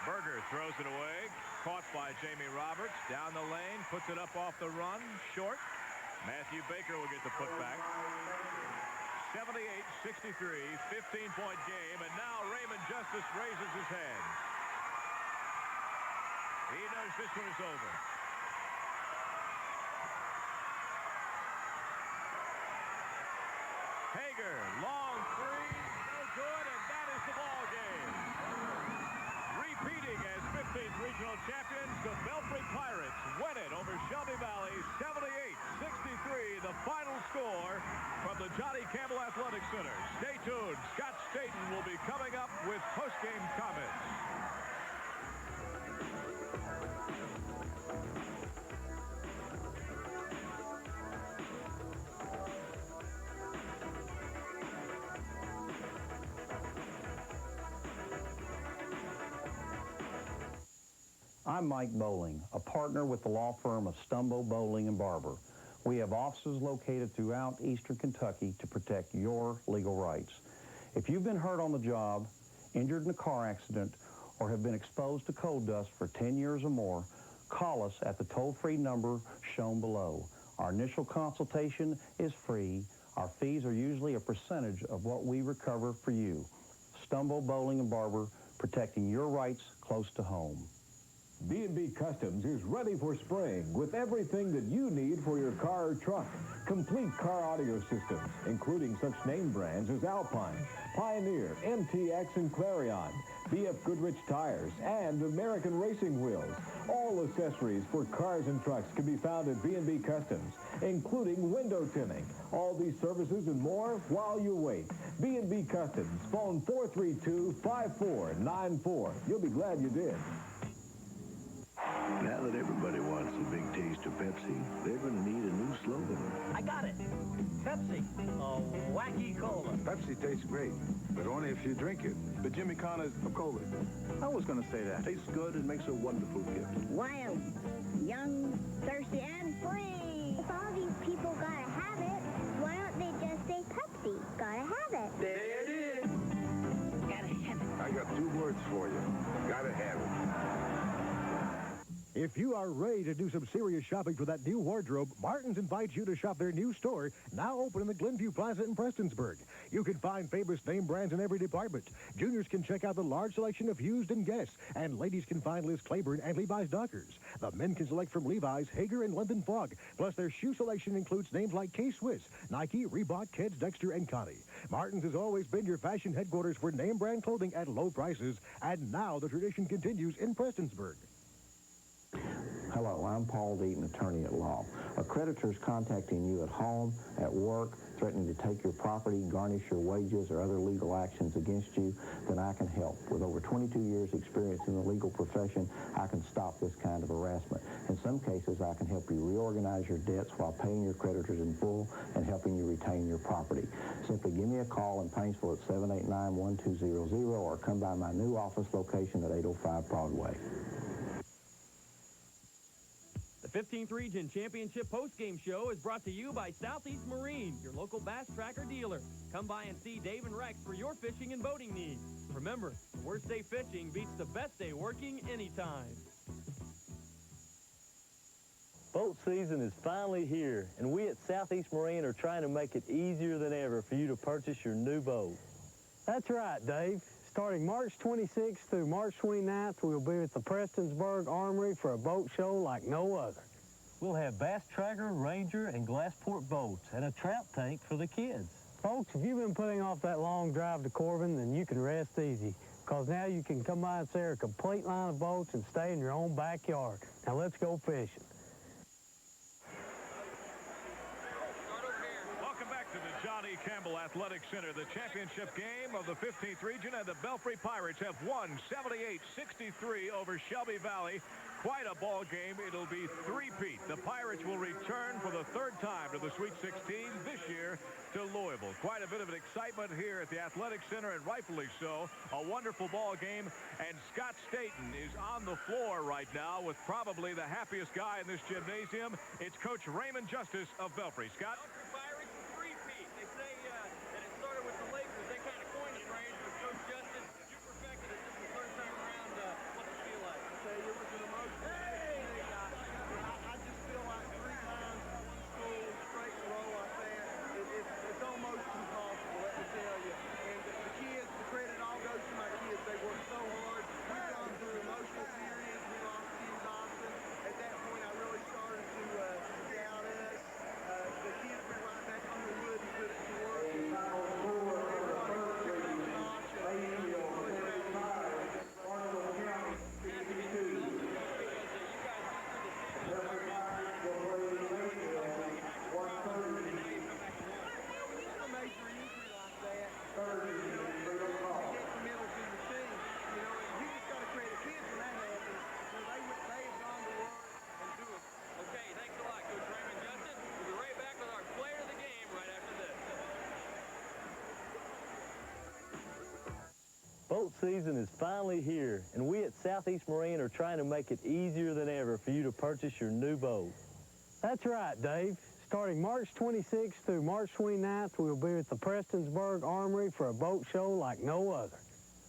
[SPEAKER 5] Berger throws it away. Caught by Jamie Roberts. Down the lane. Puts it up off the run. Short. Matthew Baker will get the putback. 78-63. 15-point game. And now Raymond Justice raises his hand. He knows this one is over. Hager. Long three. No good. And that is the ball game. Repeating as 15th regional champions, the Belfry Pirates win it over Shelby Valley, 78-63, the final score from the Johnny Campbell Athletic Center. Stay tuned. Scott Staten will be coming up with post-game comments.
[SPEAKER 10] I'm Mike Bowling, a partner with the law firm of Stumbo, Bowling, and Barber. We have offices located throughout eastern Kentucky to protect your legal rights. If you've been hurt on the job, injured in a car accident, or have been exposed to coal dust for 10 years or more, call us at the toll-free number shown below. Our initial consultation is free. Our fees are usually a percentage of what we recover for you. Stumbo, Bowling, and Barber, protecting your rights close to home.
[SPEAKER 4] B&B Customs is ready for spring with everything that you need for your car or truck. Complete car audio systems, including such name brands as Alpine, Pioneer, MTX, and Clarion, BF Goodrich tires, and American Racing wheels. All accessories for cars and trucks can be found at B&B Customs, including window tinting. All these services and more while you wait. B&B Customs, phone 432-5494. You'll be glad you did.
[SPEAKER 12] Now that everybody wants a big taste of Pepsi, they're going to need a new slogan.
[SPEAKER 3] I got it. Pepsi, a wacky cola.
[SPEAKER 12] Pepsi tastes great, but only if you drink it. But Jimmy Connor's a cola. I was going to say that. Tastes good and makes a wonderful gift.
[SPEAKER 14] Wild, young, thirsty, and free. If all these people gotta have it, why don't they just say Pepsi? Gotta have it.
[SPEAKER 12] There it is.
[SPEAKER 3] Gotta have it.
[SPEAKER 12] I got two words for you. Gotta have it.
[SPEAKER 4] If you are are ready to do some serious shopping for that new wardrobe, Martin's invites you to shop their new store, now open in the Glenview Plaza in Prestonsburg. You can find famous name brands in every department. Juniors can check out the large selection of Hughes and Guess, and ladies can find Liz Claiborne and Levi's Dockers. The men can select from Levi's, Hager, and London Fog. Plus, their shoe selection includes names like K-Swiss, Nike, Reebok, Keds, Dexter, and Connie. Martin's has always been your fashion headquarters for name brand clothing at low prices, and now the tradition continues in Prestonsburg.
[SPEAKER 10] Hello, I'm Paul Deaton, attorney at law. A creditor is contacting you at home, at work, threatening to take your property, garnish your wages, or other legal actions against you, then I can help. With over 22 years' experience in the legal profession, I can stop this kind of harassment. In some cases, I can help you reorganize your debts while paying your creditors in full and helping you retain your property. Simply give me a call in Paintsville at 789-1200 or come by my new office location at 805 Broadway.
[SPEAKER 16] The 15th Region Championship postgame show is brought to you by Southeast Marine, your local bass tracker dealer. Come by and see Dave and Rex for your fishing and boating needs. Remember, the worst day fishing beats the best day working anytime.
[SPEAKER 20] Boat season is finally here, and we at Southeast Marine are trying to make it easier than ever for you to purchase your new boat.
[SPEAKER 2] That's right, Dave. Starting March 26th through March 29th, we'll be at the Prestonsburg Armory for a boat show like no other.
[SPEAKER 20] We'll have Bass Tracker, Ranger, and Glassport boats, and a trout tank for the kids.
[SPEAKER 2] Folks, if you've been putting off that long drive to Corbin, then you can rest easy, because now you can come by and see our complete line of boats and stay in your own backyard. Now let's go fishing.
[SPEAKER 5] Johnny Campbell Athletic Center. The championship game of the 15th Region, and the Belfry Pirates have won 78-63 over Shelby Valley. Quite a ball game. It'll be three-peat. The Pirates will return for the third time to the Sweet 16 this year to Louisville. Quite a bit of an excitement here at the Athletic Center, and rightfully so. A wonderful ball game, and Scott Staten is on the floor right now with probably the happiest guy in this gymnasium. It's Coach Raymond Justice of Belfry. Scott?
[SPEAKER 20] Boat season is finally here, and we at Southeast Marine are trying to make it easier than ever for you to purchase your new boat.
[SPEAKER 2] That's right, Dave. Starting March 26th through March 29th, we'll be at the Prestonsburg Armory for a boat show like no other.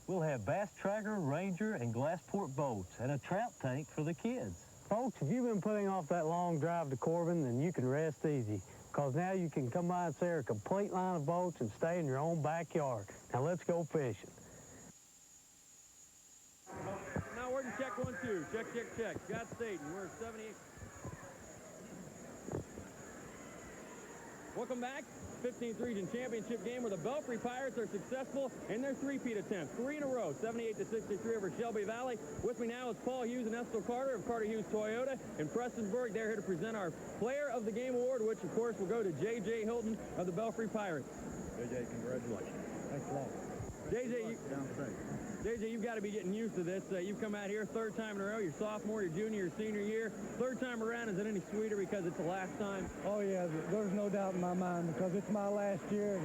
[SPEAKER 20] We'll have Bass Tracker, Ranger, and Glassport boats, and a trout tank for the kids.
[SPEAKER 2] Folks, if you've been putting off that long drive to Corbin, then you can rest easy, because now you can come by and see our complete line of boats and stay in your own backyard. Now let's go fishing.
[SPEAKER 16] Now we're in check 1-2. Check. Scott Staten. We're at 78. Welcome back. 15th Region Championship game where the Belfry Pirates are successful in their three-peat attempt. 3 in a row, 78-63 over Shelby Valley. With me now is Paul Hughes and Estel Carter of Carter Hughes Toyota in Prestonsburg. They're here to present our Player of the Game Award, which, of course, will go to J.J. Hilton of the Belfry Pirates.
[SPEAKER 17] J.J., congratulations.
[SPEAKER 2] Thanks a lot.
[SPEAKER 16] JJ, you've got to be getting used to this. You've come out here third time in a row, your sophomore, your junior, your senior year. Third time around, is it any sweeter because it's the last time?
[SPEAKER 18] Oh, yeah, there's no doubt in my mind because it's my last year.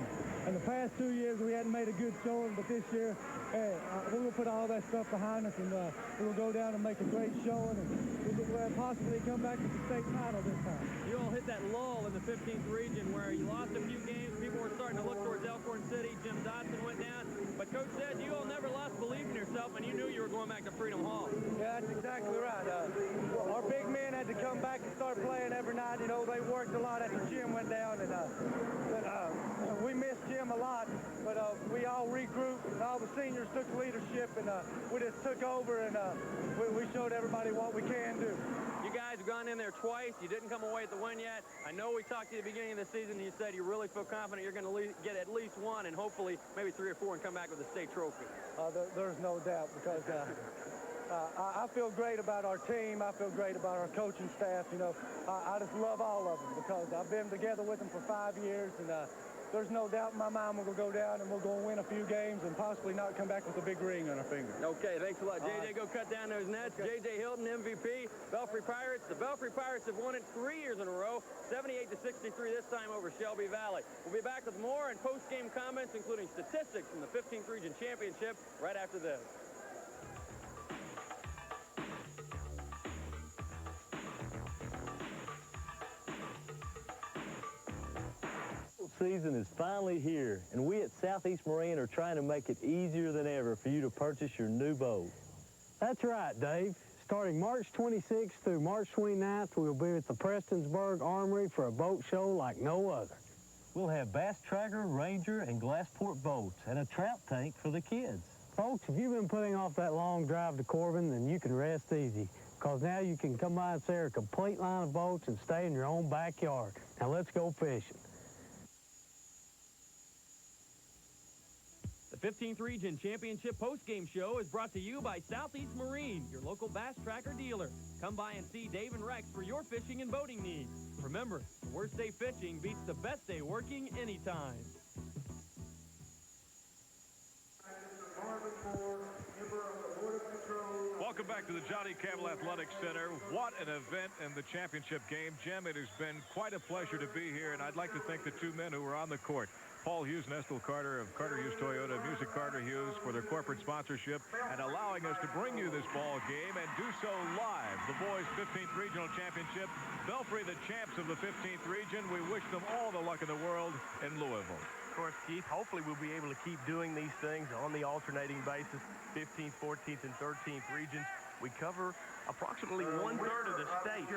[SPEAKER 18] And the past 2 years, we hadn't made a good showing, but this year, hey, we're going to put all that stuff behind us, and we'll go down and make a great showing, and we'll possibly come back with the state title this time.
[SPEAKER 16] You all hit that lull in the 15th Region where you lost a few games. People were starting to look towards Elkhorn City. Jim Dodson went down. But Coach said you all never lost believed in yourself and you knew you were going back to Freedom Hall.
[SPEAKER 18] Yeah, that's exactly right. Our big men had to come back and start playing every night. You know, they worked a lot after Jim went down, and we missed Jim a lot, but we all regrouped, and all the seniors took leadership, and we just took over, and we showed everybody what we can do.
[SPEAKER 16] You guys have gone in there twice. You didn't come away with the win yet. I know we talked to you at the beginning of the season, and you said you really feel confident you're going to get at least one, and hopefully maybe 3 or 4 and come back with a state trophy.
[SPEAKER 18] There's no doubt, because I feel great about our team. I feel great about our coaching staff. You know, I just love all of them, because I've been together with them for 5 years, and there's no doubt in my mind we're going to go down and we're going to win a few games and possibly not come back with a big ring on our finger.
[SPEAKER 16] Okay, thanks a lot. JJ, go cut down those nets. Okay. JJ Hilton, MVP, Belfry Pirates. The Belfry Pirates have won it 3 years in a row, 78-63 this time over Shelby Valley. We'll be back with more and post-game comments, including statistics from the 15th Region Championship, right after this.
[SPEAKER 20] Season is finally here, and we at Southeast Marine are trying to make it easier than ever for you to purchase your new boat.
[SPEAKER 2] That's right, Dave. Starting March 26th through March 29th, we'll be at the Prestonsburg Armory for a boat show like no other.
[SPEAKER 20] We'll have Bass Tracker, Ranger, and Glassport boats, and a trout tank for the kids.
[SPEAKER 2] Folks, if you've been putting off that long drive to Corbin, then you can rest easy, because now you can come by and see our complete line of boats and stay in your own backyard. Now let's go fishing.
[SPEAKER 16] The 15th Region Championship postgame show is brought to you by Southeast Marine, your local Bass Tracker dealer. Come by and see Dave and Rex for your fishing and boating needs. Remember, the worst day fishing beats the best day working anytime.
[SPEAKER 5] Welcome back to the Johnny Campbell Athletic Center. What an event in the championship game. Jim, it has been quite a pleasure to be here, and I'd like to thank the 2 men who were on the court. Paul Hughes and Estill Carter of Carter Hughes Toyota, Music Carter Hughes, for their corporate sponsorship and allowing us to bring you this ball game and do so live. The boys' 15th Regional Championship. Belfry, the champs of the 15th Region. We wish them all the luck in the world in Louisville.
[SPEAKER 15] Of course, Keith, hopefully we'll be able to keep doing these things on the alternating basis. 15th, 14th, and 13th regions. We cover approximately 1/3 of the state.